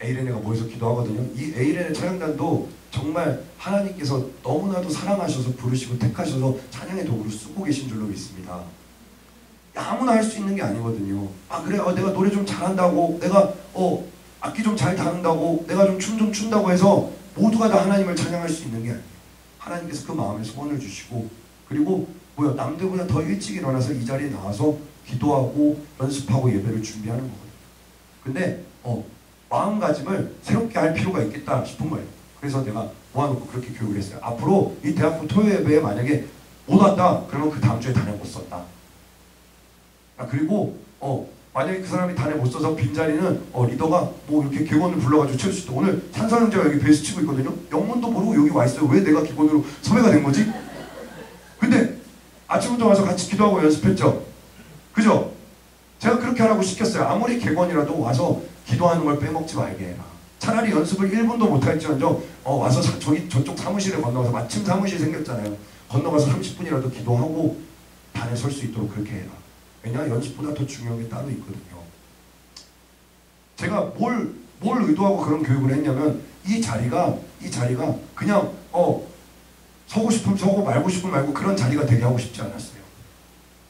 ALN가 모여서 기도하거든요. 이 ALN의 찬양단도 정말 하나님께서 너무나도 사랑하셔서 부르시고 택하셔서 찬양의 도구로 쓰고 계신 줄로 믿습니다. 아무나 할 수 있는 게 아니거든요. 그래 내가 노래 좀 잘한다고, 내가 악기 좀 잘 다룬다고, 내가 좀 춤 좀 춘다고 해서 모두가 다 하나님을 찬양할 수 있는 게 아니에요. 하나님께서 그 마음에 소원을 주시고, 그리고 남들보다 더 일찍 일어나서 이 자리에 나와서 기도하고 연습하고 예배를 준비하는 거거든요. 근데 마음가짐을 새롭게 할 필요가 있겠다 싶은 거예요. 그래서 내가 모아놓고 그렇게 교육을 했어요. 앞으로 이 대학부 토요 예배에 만약에 못 왔다 그러면 그 다음 주에 단에 못 썼다. 그리고 만약에 그 사람이 단에 못 써서 빈자리는 리더가 이렇게 객원을 불러가지고 채울 수 있다. 오늘 찬성형제가 여기 베이스 치고 있거든요. 영문도 모르고 여기 와 있어요. 왜 내가 객원으로 섭외가 된 거지? 근데 아침부터 와서 같이 기도하고 연습했죠. 그죠? 제가 그렇게 하라고 시켰어요. 아무리 객원이라도 와서 기도하는 걸 빼먹지 말게 해라. 차라리 연습을 1분도 못할지언정 와서 저쪽 사무실에 건너가서 마침 사무실 생겼잖아요. 건너가서 30분이라도 기도하고 단에 설 수 있도록 그렇게 해라. 왜냐? 연습보다 더 중요한 게 따로 있거든요. 제가 뭘 의도하고 그런 교육을 했냐면 이 자리가 그냥 서고 싶으면 서고 말고 싶으면 말고 그런 자리가 되게 하고 싶지 않았어요.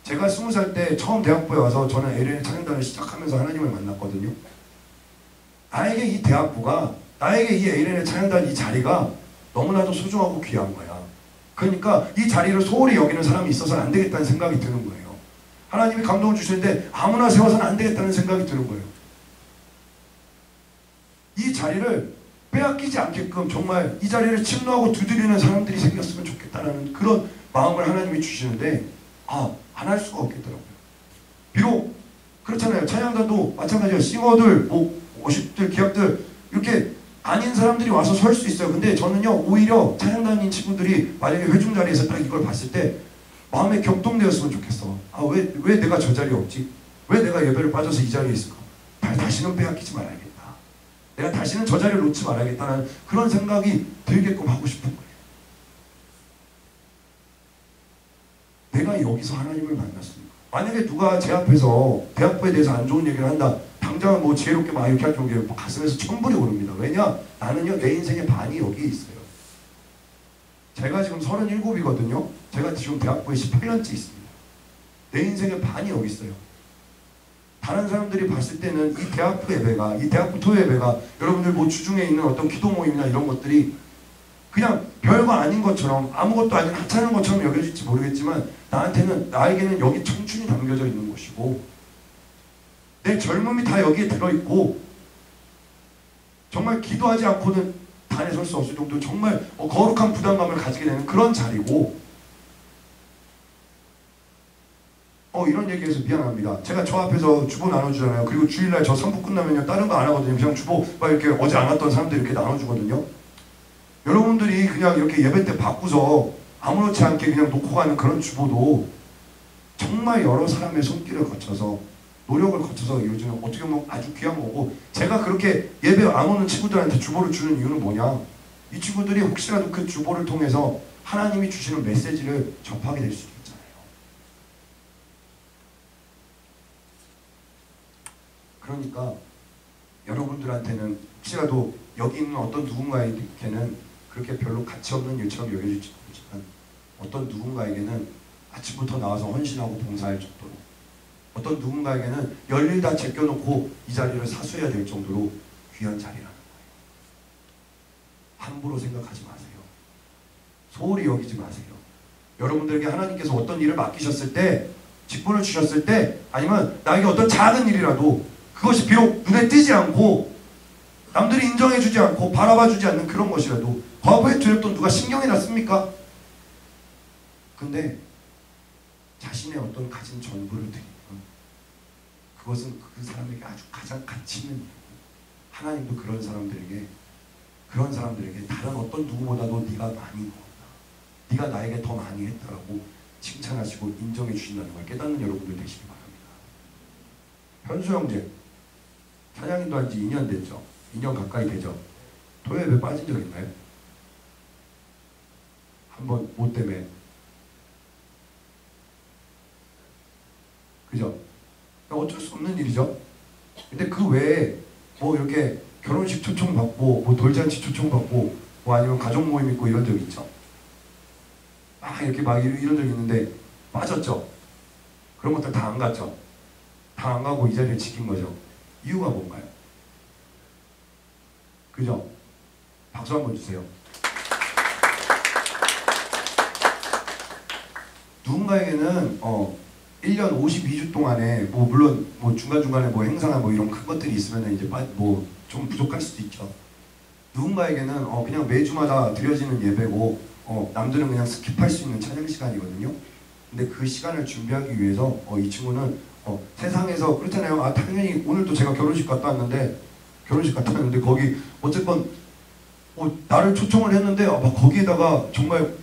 제가 20살 때 처음 대학부에 와서 저는 LA 찬양단을 시작하면서 하나님을 만났거든요. 나에게 이 대학부가, 나에게 이 LA 찬양단 이 자리가 너무나도 소중하고 귀한 거야. 그러니까 이 자리를 소홀히 여기는 사람이 있어서는 안 되겠다는 생각이 드는 거예요. 하나님이 감동을 주시는데 아무나 세워서는 안 되겠다는 생각이 드는 거예요. 이 자리를 빼앗기지 않게끔 정말 이 자리를 침노하고 두드리는 사람들이 생겼으면 좋겠다는 그런 마음을 하나님이 주시는데 안 할 수가 없겠더라고요. 비록 그렇잖아요. 찬양단도 마찬가지예요. 싱어들, 워십들, 기악들 이렇게 아닌 사람들이 와서 설 수 있어요. 근데 저는요 오히려 찬양단인 친구들이 만약에 회중 자리에서 딱 이걸 봤을 때 마음에 격동되었으면 좋겠어. 왜 내가 저 자리에 없지? 왜 내가 예배를 빠져서 이 자리에 있을까? 다시는 빼앗기지 말아야겠다. 내가 다시는 저 자리를 놓지 말아야겠다는 그런 생각이 들게끔 하고 싶은 거예요. 내가 여기서 하나님을 만났습니다. 만약에 누가 제 앞에서 대학부에 대해서 안 좋은 얘기를 한다. 당장은 뭐 지혜롭게 막 이렇게 할 정도로 가슴에서 천불이 오릅니다. 왜냐? 나는요 내 인생의 반이 여기에 있어요. 제가 지금 37이거든요. 제가 지금 대학부에 18년째 있습니다. 내 인생의 반이 여기 있어요. 다른 사람들이 봤을 때는 이 대학부 예배가, 이 대학부 토요 예배가 여러분들 뭐 주중에 있는 어떤 기도 모임이나 이런 것들이 그냥 별거 아닌 것처럼 아무것도 아닌 하찮은 것처럼 여겨질지 모르겠지만 나에게는 여기 청춘이 담겨져 있는 것이고 내 젊음이 다 여기에 들어있고 정말 기도하지 않고는 단에 설 수 없을 정도 정말 거룩한 부담감을 가지게 되는 그런 자리고 이런 얘기해서 미안합니다. 제가 저 앞에서 주보 나눠주잖아요. 그리고 주일날 저 3부 끝나면요 다른 거 안 하거든요. 그냥 주보 막 이렇게 어제 안 왔던 사람들 이렇게 나눠주거든요. 여러분들이 그냥 이렇게 예배 때 바꾸서 아무렇지 않게 그냥 놓고 가는 그런 주보도 정말 여러 사람의 손길을 거쳐서 노력을 거쳐서 이루어지는 어떻게 보면 아주 귀한 거고 제가 그렇게 예배 안 오는 친구들한테 주보를 주는 이유는 뭐냐? 이 친구들이 혹시라도 그 주보를 통해서 하나님이 주시는 메시지를 접하게 될 수도 있잖아요. 그러니까 여러분들한테는 혹시라도 여기 있는 어떤 누군가에게는 그렇게 별로 가치 없는 일처럼 여겨질지 모르지만 어떤 누군가에게는 아침부터 나와서 헌신하고 봉사할 정도로 어떤 누군가에게는 열일 다 제껴놓고 이 자리를 사수해야 될 정도로 귀한 자리라는 거예요. 함부로 생각하지 마세요. 소홀히 여기지 마세요. 여러분들에게 하나님께서 어떤 일을 맡기셨을 때 직분을 주셨을 때 아니면 나에게 어떤 작은 일이라도 그것이 비록 눈에 띄지 않고 남들이 인정해주지 않고 바라봐주지 않는 그런 것이라도 과거에 드렸던 누가 신경이 났습니까? 근데 자신의 어떤 가진 전부를 드리면 그것은 그 사람에게 아주 가장 가치 있는 일이고 하나님도 그런 사람들에게 다른 어떤 누구보다도 네가 많이 먹었다. 네가 나에게 더 많이 했다라고 칭찬하시고 인정해 주신다는 걸 깨닫는 여러분들 되시기 바랍니다. 현수 형제 찬양인도 한 지 2년 됐죠. 2년 가까이 되죠. 토요예배 빠진 적 있나요? 한번 뭐 때문에 그죠? 어쩔 수 없는 일이죠. 근데 그 외에 뭐 이렇게 결혼식 초청 받고 뭐 돌잔치 초청 받고 뭐 아니면 가족 모임 있고 이런 적 있죠. 이렇게 막 이런 적 있는데 빠졌죠. 그런 것들 다 안 갔죠. 다 안 가고 이 자리를 지킨 거죠. 이유가 뭔가요? 그죠? 박수 한번 주세요. 누군가에게는 1년 52주 동안에 뭐 물론 뭐 중간중간에 뭐 행사나 뭐 이런 큰 것들이 있으면 이제 뭐 좀 부족할 수도 있죠. 누군가에게는 그냥 매주마다 드려지는 예배고 남들은 그냥 스킵할 수 있는 찬양 시간이거든요. 근데 그 시간을 준비하기 위해서 이 친구는 세상에서 그렇잖아요. 당연히 오늘도 제가 결혼식 갔다 왔는데 거기 어쨌건 나를 초청을 했는데 막 거기에다가 정말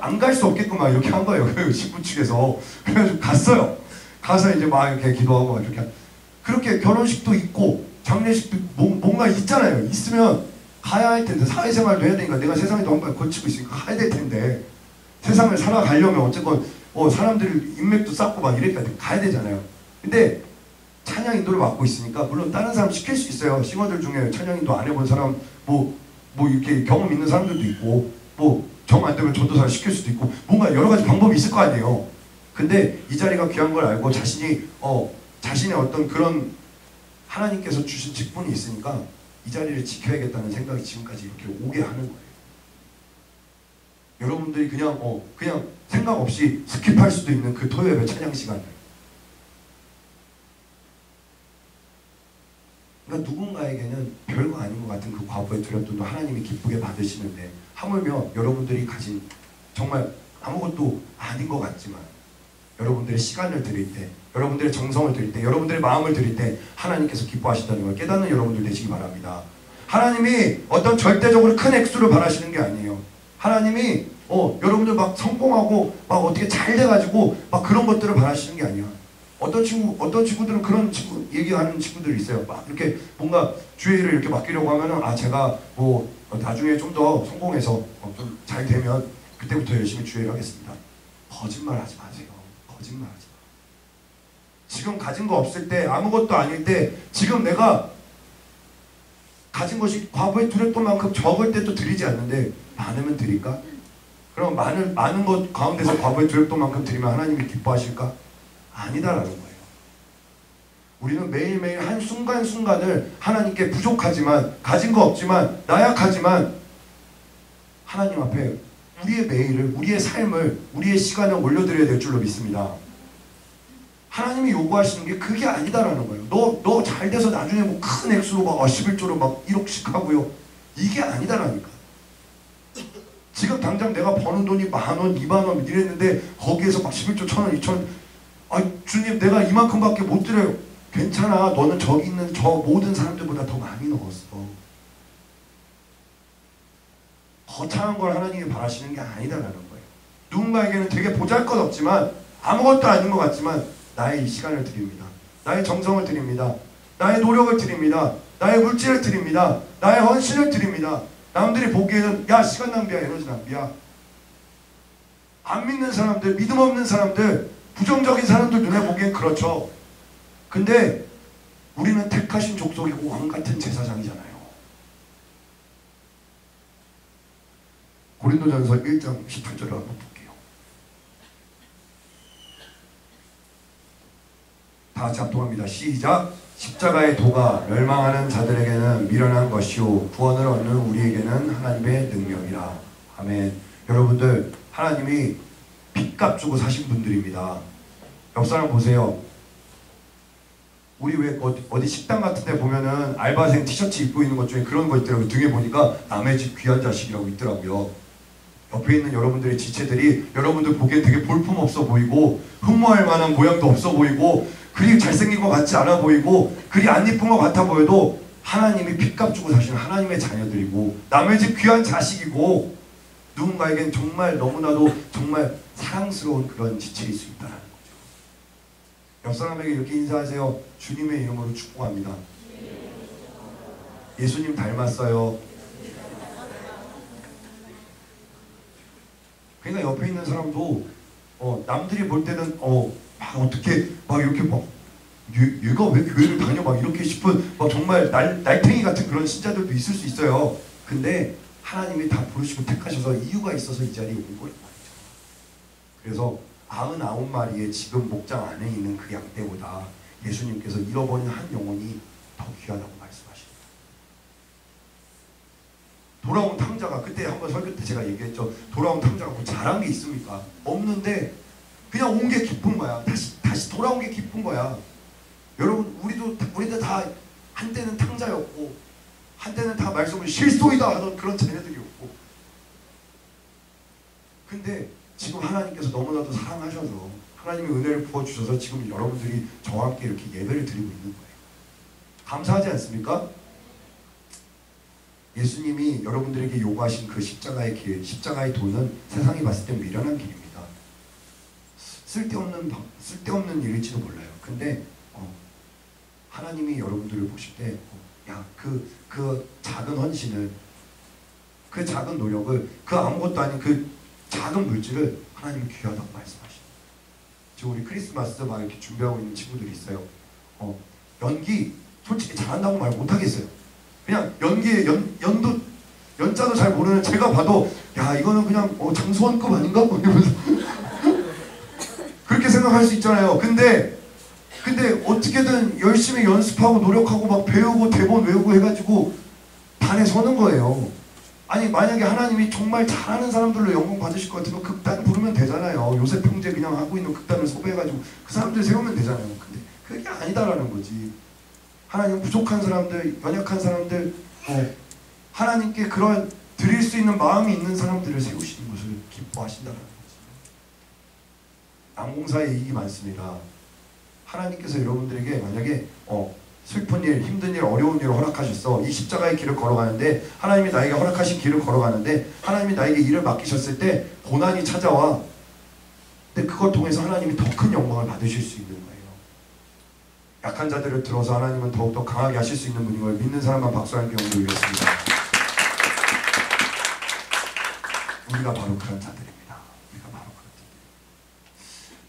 안 갈 수 없게끔 막 이렇게 한 거예요. 그 신부 측에서. 그래가지고 갔어요. 가서 이제 막 이렇게 기도하고 막 이렇게. 그렇게 결혼식도 있고 장례식도 뭔가 있잖아요. 있으면 가야 할 텐데 사회생활도 해야 되니까 내가 세상에도 한번 거치고 있으니까 가야 될 텐데 세상을 살아가려면 어쨌건 사람들 인맥도 쌓고 막 이래야 가야 되잖아요. 근데 찬양 인도를 맡고 있으니까 물론 다른 사람 시킬 수 있어요. 싱어들 중에 찬양 인도 안 해본 사람 뭐 이렇게 경험 있는 사람들도 있고 뭐 정 안 되면 전도사를 시킬 수도 있고 뭔가 여러 가지 방법이 있을 거 아니에요. 근데 이 자리가 귀한 걸 알고 자신의 어떤 그런 하나님께서 주신 직분이 있으니까 이 자리를 지켜야겠다는 생각이 지금까지 이렇게 오게 하는 거예요. 여러분들이 그냥 생각 없이 스킵할 수도 있는 그 토요예배 찬양 시간을. 그러니까 누군가에게는 별거 아닌 것 같은 그 과거의 두렵움도 하나님이 기쁘게 받으시는데 하물며 여러분들이 가진 정말 아무것도 아닌 것 같지만 여러분들의 시간을 드릴 때, 여러분들의 정성을 드릴 때, 여러분들의 마음을 드릴 때 하나님께서 기뻐하신다는 걸 깨닫는 여러분들 되시기 바랍니다. 하나님이 어떤 절대적으로 큰 액수를 바라시는 게 아니에요. 하나님이 여러분들 막 성공하고 막 어떻게 잘 돼가지고 막 그런 것들을 바라시는 게 아니야. 어떤 친구들은 그런 친구 얘기하는 친구들이 있어요. 막 이렇게 뭔가 주의 일을 이렇게 맡기려고 하면은 아 제가 뭐 나중에 좀 더 성공해서 좀 잘 되면 그때부터 열심히 주의 일을 하겠습니다. 거짓말하지 마세요. 거짓말하지 마. 지금 가진 거 없을 때 아무것도 아닐 때 지금 내가 가진 것이 과거에 드렸던 만큼 적을 때 또 드리지 않는데 많으면 드릴까? 그럼 많은 것 가운데서 과거에 드렸던 만큼 드리면 하나님이 기뻐하실까? 아니다라는 거예요. 우리는 매일매일 한 순간순간을 하나님께 부족하지만 가진 거 없지만 나약하지만 하나님 앞에 우리의 매일을 우리의 삶을 우리의 시간을 올려드려야 될 줄로 믿습니다. 하나님이 요구하시는 게 그게 아니다라는 거예요. 너 잘 돼서 나중에 뭐 큰 액수로 막 11조로 막 1억씩 하고요. 이게 아니다라니까. 지금 당장 내가 버는 돈이 10,000원, 20,000원 이랬는데 거기에서 막 11조, 1,000원, 2,000원 아 주님 내가 이만큼밖에 못 드려요. 괜찮아. 너는 저기 있는 저 모든 사람들보다 더 많이 넣었어. 거창한 걸 하나님이 바라시는 게 아니다라는 거예요. 누군가에게는 되게 보잘것없지만 아무것도 아닌 것 같지만 나의 이 시간을 드립니다. 나의 정성을 드립니다. 나의 노력을 드립니다. 나의 물질을 드립니다. 나의 헌신을 드립니다. 남들이 보기에는 야 시간 낭비야 에너지 낭비야. 안 믿는 사람들 믿음 없는 사람들 부정적인 사람들 눈에 보기엔 그렇죠. 근데 우리는 택하신 족속이고 왕같은 제사장이잖아요. 고린도전서 1장 18절을 한번 볼게요. 다 같이 합동합니다. 시작. 십자가의 도가 멸망하는 자들에게는 미련한 것이요 구원을 얻는 우리에게는 하나님의 능력이라. 아멘. 여러분들 하나님이 핏값 주고 사신 분들입니다. 옆 사람 보세요. 우리 왜 어디 식당 같은 데 보면은 알바생 티셔츠 입고 있는 것 중에 그런 거 있더라고요. 등에 보니까 남의 집 귀한 자식이라고 있더라고요. 옆에 있는 여러분들의 지체들이 여러분들 보기엔 되게 볼품없어 보이고 흠모할 만한 모양도 없어 보이고 그리 잘생긴 것 같지 않아 보이고 그리 안 이쁜 것 같아 보여도 하나님이 핏값 주고 사시는 하나님의 자녀들이고 남의 집 귀한 자식이고 누군가에겐 정말 너무나도 정말 사랑스러운 그런 지체일 수 있다는 거죠. 옆 사람에게 이렇게 인사하세요. 주님의 이름으로 축복합니다. 예수님 닮았어요. 그러니까 옆에 있는 사람도 남들이 볼 때는 막 어떻게 막 이렇게 막 얘가 왜 교회를 다녀 막 이렇게 싶은 막 정말 날탱이 같은 그런 신자들도 있을 수 있어요. 근데 하나님이 다 부르시고 택하셔서 이유가 있어서 이 자리에 온 거예요. 그래서 99마리의 지금 목장 안에 있는 그 양떼보다 예수님께서 잃어버린 한 영혼이 더 귀하다고 말씀하십니다. 돌아온 탕자가 그때 한번 설교 때 제가 얘기했죠. 돌아온 탕자가 뭐 잘한 게 있습니까? 없는데 그냥 온 게 기쁜 거야. 다시 돌아온 게 기쁜 거야. 여러분 우리도 다 한때는 탕자였고 한때는 다 말씀을 실소이다 하던 그런 자녀들이었고 근데 지금 하나님께서 너무나도 사랑하셔서 하나님의 은혜를 부어주셔서 지금 여러분들이 저와 함께 이렇게 예배를 드리고 있는 거예요. 감사하지 않습니까? 예수님이 여러분들에게 요구하신 그 십자가의 길, 십자가의 도는 세상이 봤을 때 미련한 길입니다. 쓸데없는 일일지도 몰라요. 근데 하나님이 여러분들을 보실 때 그 작은 헌신을 그 작은 노력을 그 아무것도 아닌 그 작은 물질을 하나님이 귀하다고 말씀하십니다. 지금 우리 크리스마스 막 이렇게 준비하고 있는 친구들이 있어요. 연기 솔직히 잘한다고 말 못하겠어요. 그냥 연기에 연자도 잘 모르는 제가 봐도 야 이거는 그냥 장수원급 아닌가? 이러면서 그렇게 생각할 수 있잖아요. 근데 어떻게든 열심히 연습하고 노력하고 막 배우고 대본 외우고 해가지고 단에 서는 거예요. 아니 만약에 하나님이 정말 잘하는 사람들로 영광 받으실 것 같으면 극단 부르면 되잖아요. 요새 평제 그냥 하고 있는 극단을 섭외해가지고 그 사람들 세우면 되잖아요. 근데 그게 아니다라는 거지. 하나님 부족한 사람들, 연약한 사람들, 하나님께 그런 드릴 수 있는 마음이 있는 사람들을 세우시는 것을 기뻐하신다는 거지. 남공사에 이익이 많습니다. 하나님께서 여러분들에게 만약에 슬픈 일, 힘든 일, 어려운 일을 허락하셨어. 이 십자가의 길을 걸어가는데 하나님이 나에게 허락하신 길을 걸어가는데 하나님이 나에게 일을 맡기셨을 때 고난이 찾아와. 근데 그걸 통해서 하나님이 더 큰 영광을 받으실 수 있는 거예요. 약한 자들을 들어서 하나님은 더욱더 강하게 하실 수 있는 분인 걸 믿는 사람만 박수 함께 영광드리겠습니다. 우리가 바로 그런 자들입니다. 우리가 바로 그런 자들.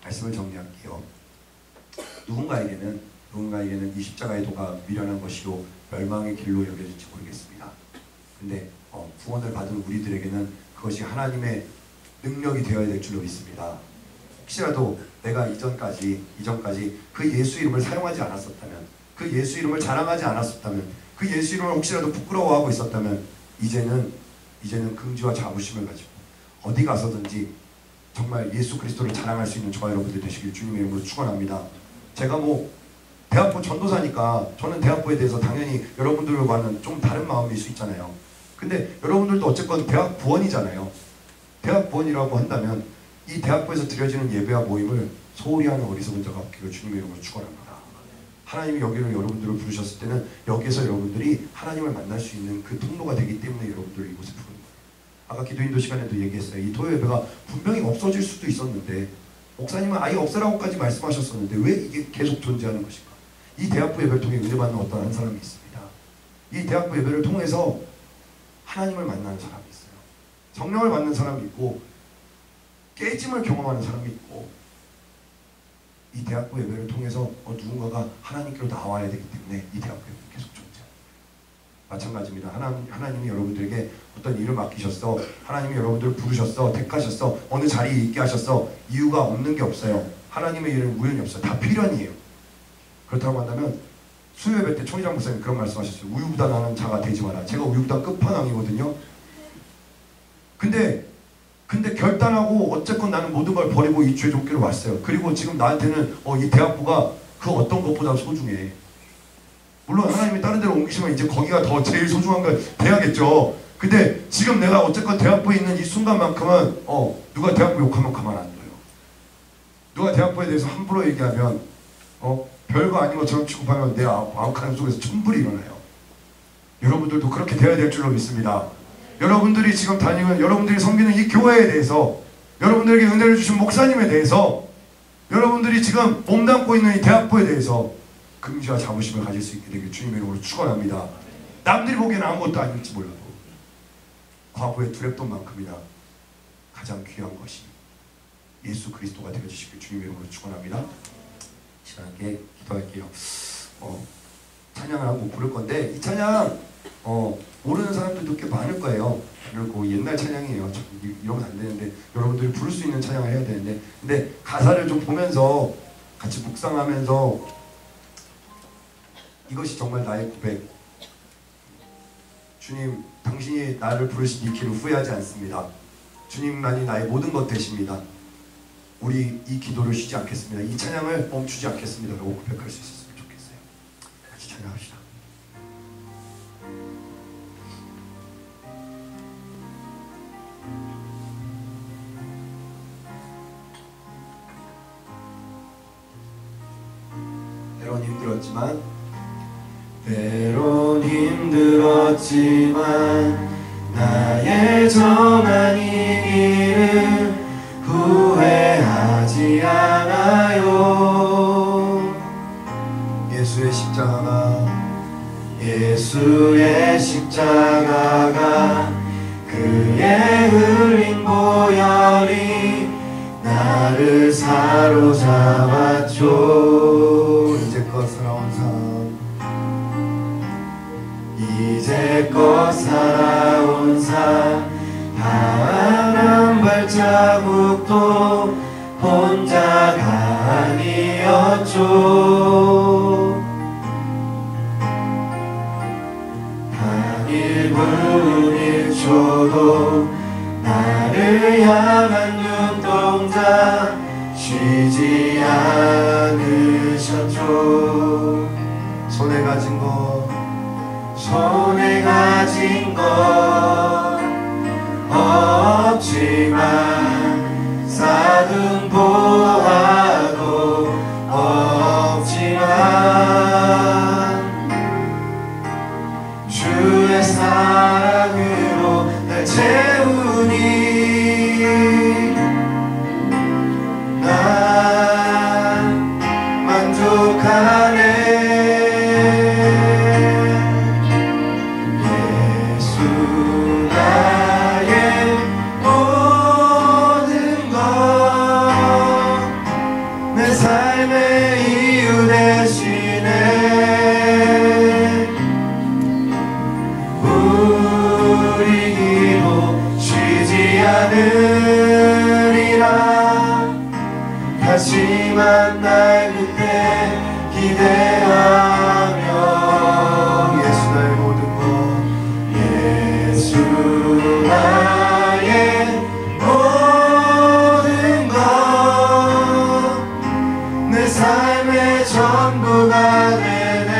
말씀을 정리할게요. 누군가에게는 이 십자가의 도가 미련한 것이요 멸망의 길로 여겨질지 모르겠습니다. 근데 구원을 받은 우리들에게는 그것이 하나님의 능력이 되어야 될 줄로 믿습니다. 혹시라도 내가 이전까지 그 예수 이름을 사용하지 않았었다면, 그 예수 이름을 자랑하지 않았었다면, 그 예수 이름을 혹시라도 부끄러워하고 있었다면 이제는 긍지와 자부심을 가지고 어디 가서든지 정말 예수 그리스도를 자랑할 수 있는 저와 여러분들 되시길 주님의 이름으로 축원합니다. 제가 대학부 전도사니까 저는 대학부에 대해서 당연히 여러분들과는 좀 다른 마음일 수 있잖아요. 근데 여러분들도 어쨌건 대학부원이잖아요. 대학부원이라고 한다면 이 대학부에서 드려지는 예배와 모임을 소홀히 하는 어리석은 자가 없기를 주님의 이름으로 축원합니다. 하나님이 여기를 여러분들을 부르셨을 때는 여기에서 여러분들이 하나님을 만날 수 있는 그 통로가 되기 때문에 여러분들을 이곳에 부르는 거예요. 아까 기도인도 시간에도 얘기했어요. 이 토요 예배가 분명히 없어질 수도 있었는데 목사님은 아예 없애라고까지 말씀하셨었는데 왜 이게 계속 존재하는 것인가? 이 대학부 예배를 통해 은혜받는 어떤 한 사람이 있습니다. 이 대학부 예배를 통해서 하나님을 만나는 사람이 있어요. 성령을 받는 사람이 있고 깨짐을 경험하는 사람이 있고, 이 대학부 예배를 통해서 누군가가 하나님께로 나와야 되기 때문에 이 대학부 예배는 계속 존재해요. 마찬가지입니다. 하나님이 여러분들에게 어떤 일을 맡기셨어, 하나님이 여러분들을 부르셨어, 택하셨어, 어느 자리에 있게 하셨어, 이유가 없는 게 없어요. 하나님의 일은 우연이 없어요. 다 필연이에요. 그렇다고 한다면 수요 예배 때 총회장 목사님 그런 말씀하셨어요. 우유부단하는 자가 되지 마라. 제가 우유부단 끝판왕이거든요. 근데 결단하고 어쨌건 나는 모든 걸 버리고 이 주의 종교로 왔어요. 그리고 지금 나한테는 이 대학부가 그 어떤 것보다 소중해. 물론 하나님이 다른 데로 옮기시면 이제 거기가 더 제일 소중한 걸 돼야겠죠. 근데 지금 내가 어쨌건 대학부에 있는 이 순간만큼은 누가 대학부 욕하면 가만 안 둬요. 누가 대학부에 대해서 함부로 얘기하면 별거 아닌 것처럼 취급하면 내 아욱하는 속에서 천불이 일어나요. 여러분들도 그렇게 돼야 될 줄로 믿습니다. 여러분들이 지금 다니는, 여러분들이 섬기는 이 교회에 대해서, 여러분들에게 은혜를 주신 목사님에 대해서, 여러분들이 지금 몸담고 있는 이 대학부에 대해서 긍지와 자부심을 가질 수 있게 되길 주님의 이름으로 축원합니다. 남들이 보기에는 아무것도 아닐지 몰라도 과거의 두렵돈만큼이나 가장 귀한 것이 예수 그리스도가 되어주시길 주님의 이름으로 축원합니다. 시간하게 기도할게요. 찬양을 한곡 부를 건데, 이 찬양 모르는 사람들도 꽤 많을 거예요. 그리고 옛날 찬양이에요. 이러면 안 되는데, 여러분들이 부를 수 있는 찬양을 해야 되는데, 근데 가사를 좀 보면서 같이 묵상하면서 이것이 정말 나의 고백, 주님 당신이 나를 부르신 이 길을 후회하지 않습니다. 주님만이 나의 모든 것 되십니다. 우리 이 기도를 쉬지 않겠습니다. 이 찬양을 멈추지 않겠습니다. 라고 고백할 수 있었으면 좋겠어요. 같이 찬양합시다. 때론 힘들었지만 나의 정한 이 길을 후회하지 않아요. 예수의 십자가가 그의 흘린 보혈이 나를 사로잡았죠. 이제껏 살아온 삶 단 한 발자국도 혼자가 아니었죠. 단 1분 1초도 나를 향한 눈동자 쉬지 않으셨죠. 손에 가진 것 없지만 쌓은 보화도 없지만 주의 사랑으로 날 채우니 다시 만날 그때 기대하며 예수 나의 모든 것 예수 나의 모든 것 내 삶의 전부가 되네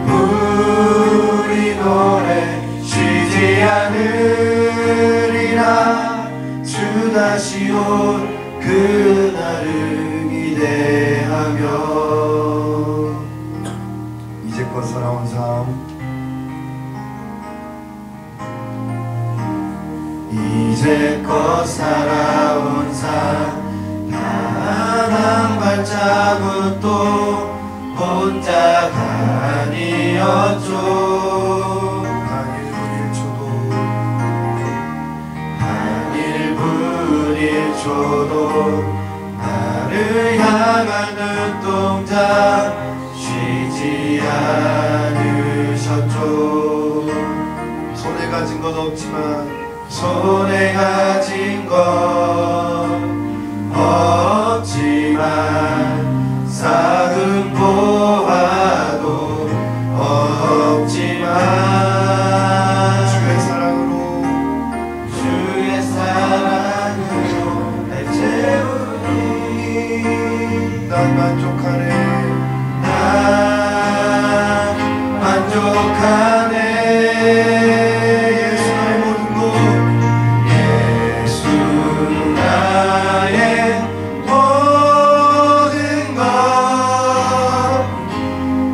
우리 노래 쉬지 않으리라 다시 올 그날을 기대하며 이제껏 살아온 삶 이제껏 살아온 삶 단 한 발자국도 혼자가 아니었죠 저도 나를 향한 눈동자 쉬지 않으셨죠 손에 가진 것 없지만 손에 가진 것 없지만 쌓은 보화도 없지만 주의 사랑으로 난 만족하네 난 만족하네 예수 나의 모든 것 예수 나의 모든 것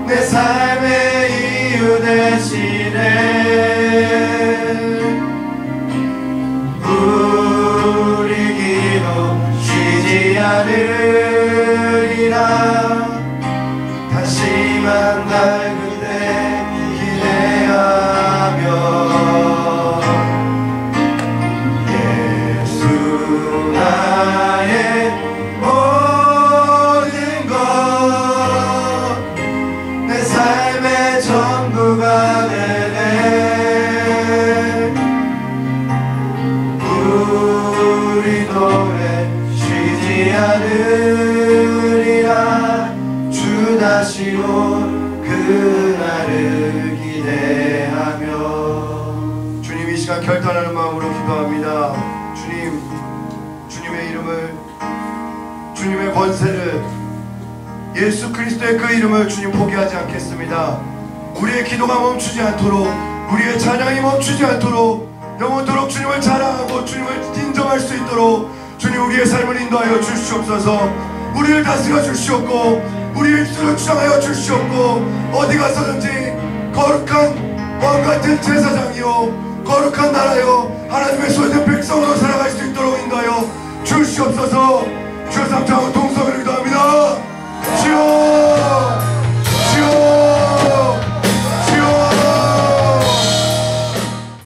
내 삶의 이유 되시네 우리 기도 쉬지 않으리라 다시 만날 그때 기대하며 예수 나의 모든 것 내 삶의 전부가 되네 우리 노래 쉬지 않으리라 주 다시 올 그날을 기대하며 주님 이 시간 결단하는 마음으로 기도합니다 주님 주님의 이름을 주님의 권세를 예수 그리스도의 그 이름을 주님 포기하지 않겠습니다 우리의 기도가 멈추지 않도록 우리의 찬양이 멈추지 않도록 영원토록 주님을 자랑하고 주님을 인정할 수 있도록 주님 우리의 삶을 인도하여 주시옵소서 우리를 다스려 주시옵고 우리의 입술을 주장하여 주시옵고 어디 가서든지 거룩한 왕같은 제사장이요 거룩한 나라요 하나님의 소유된 백성으로 살아갈 수 있도록 인도하여 주시옵소서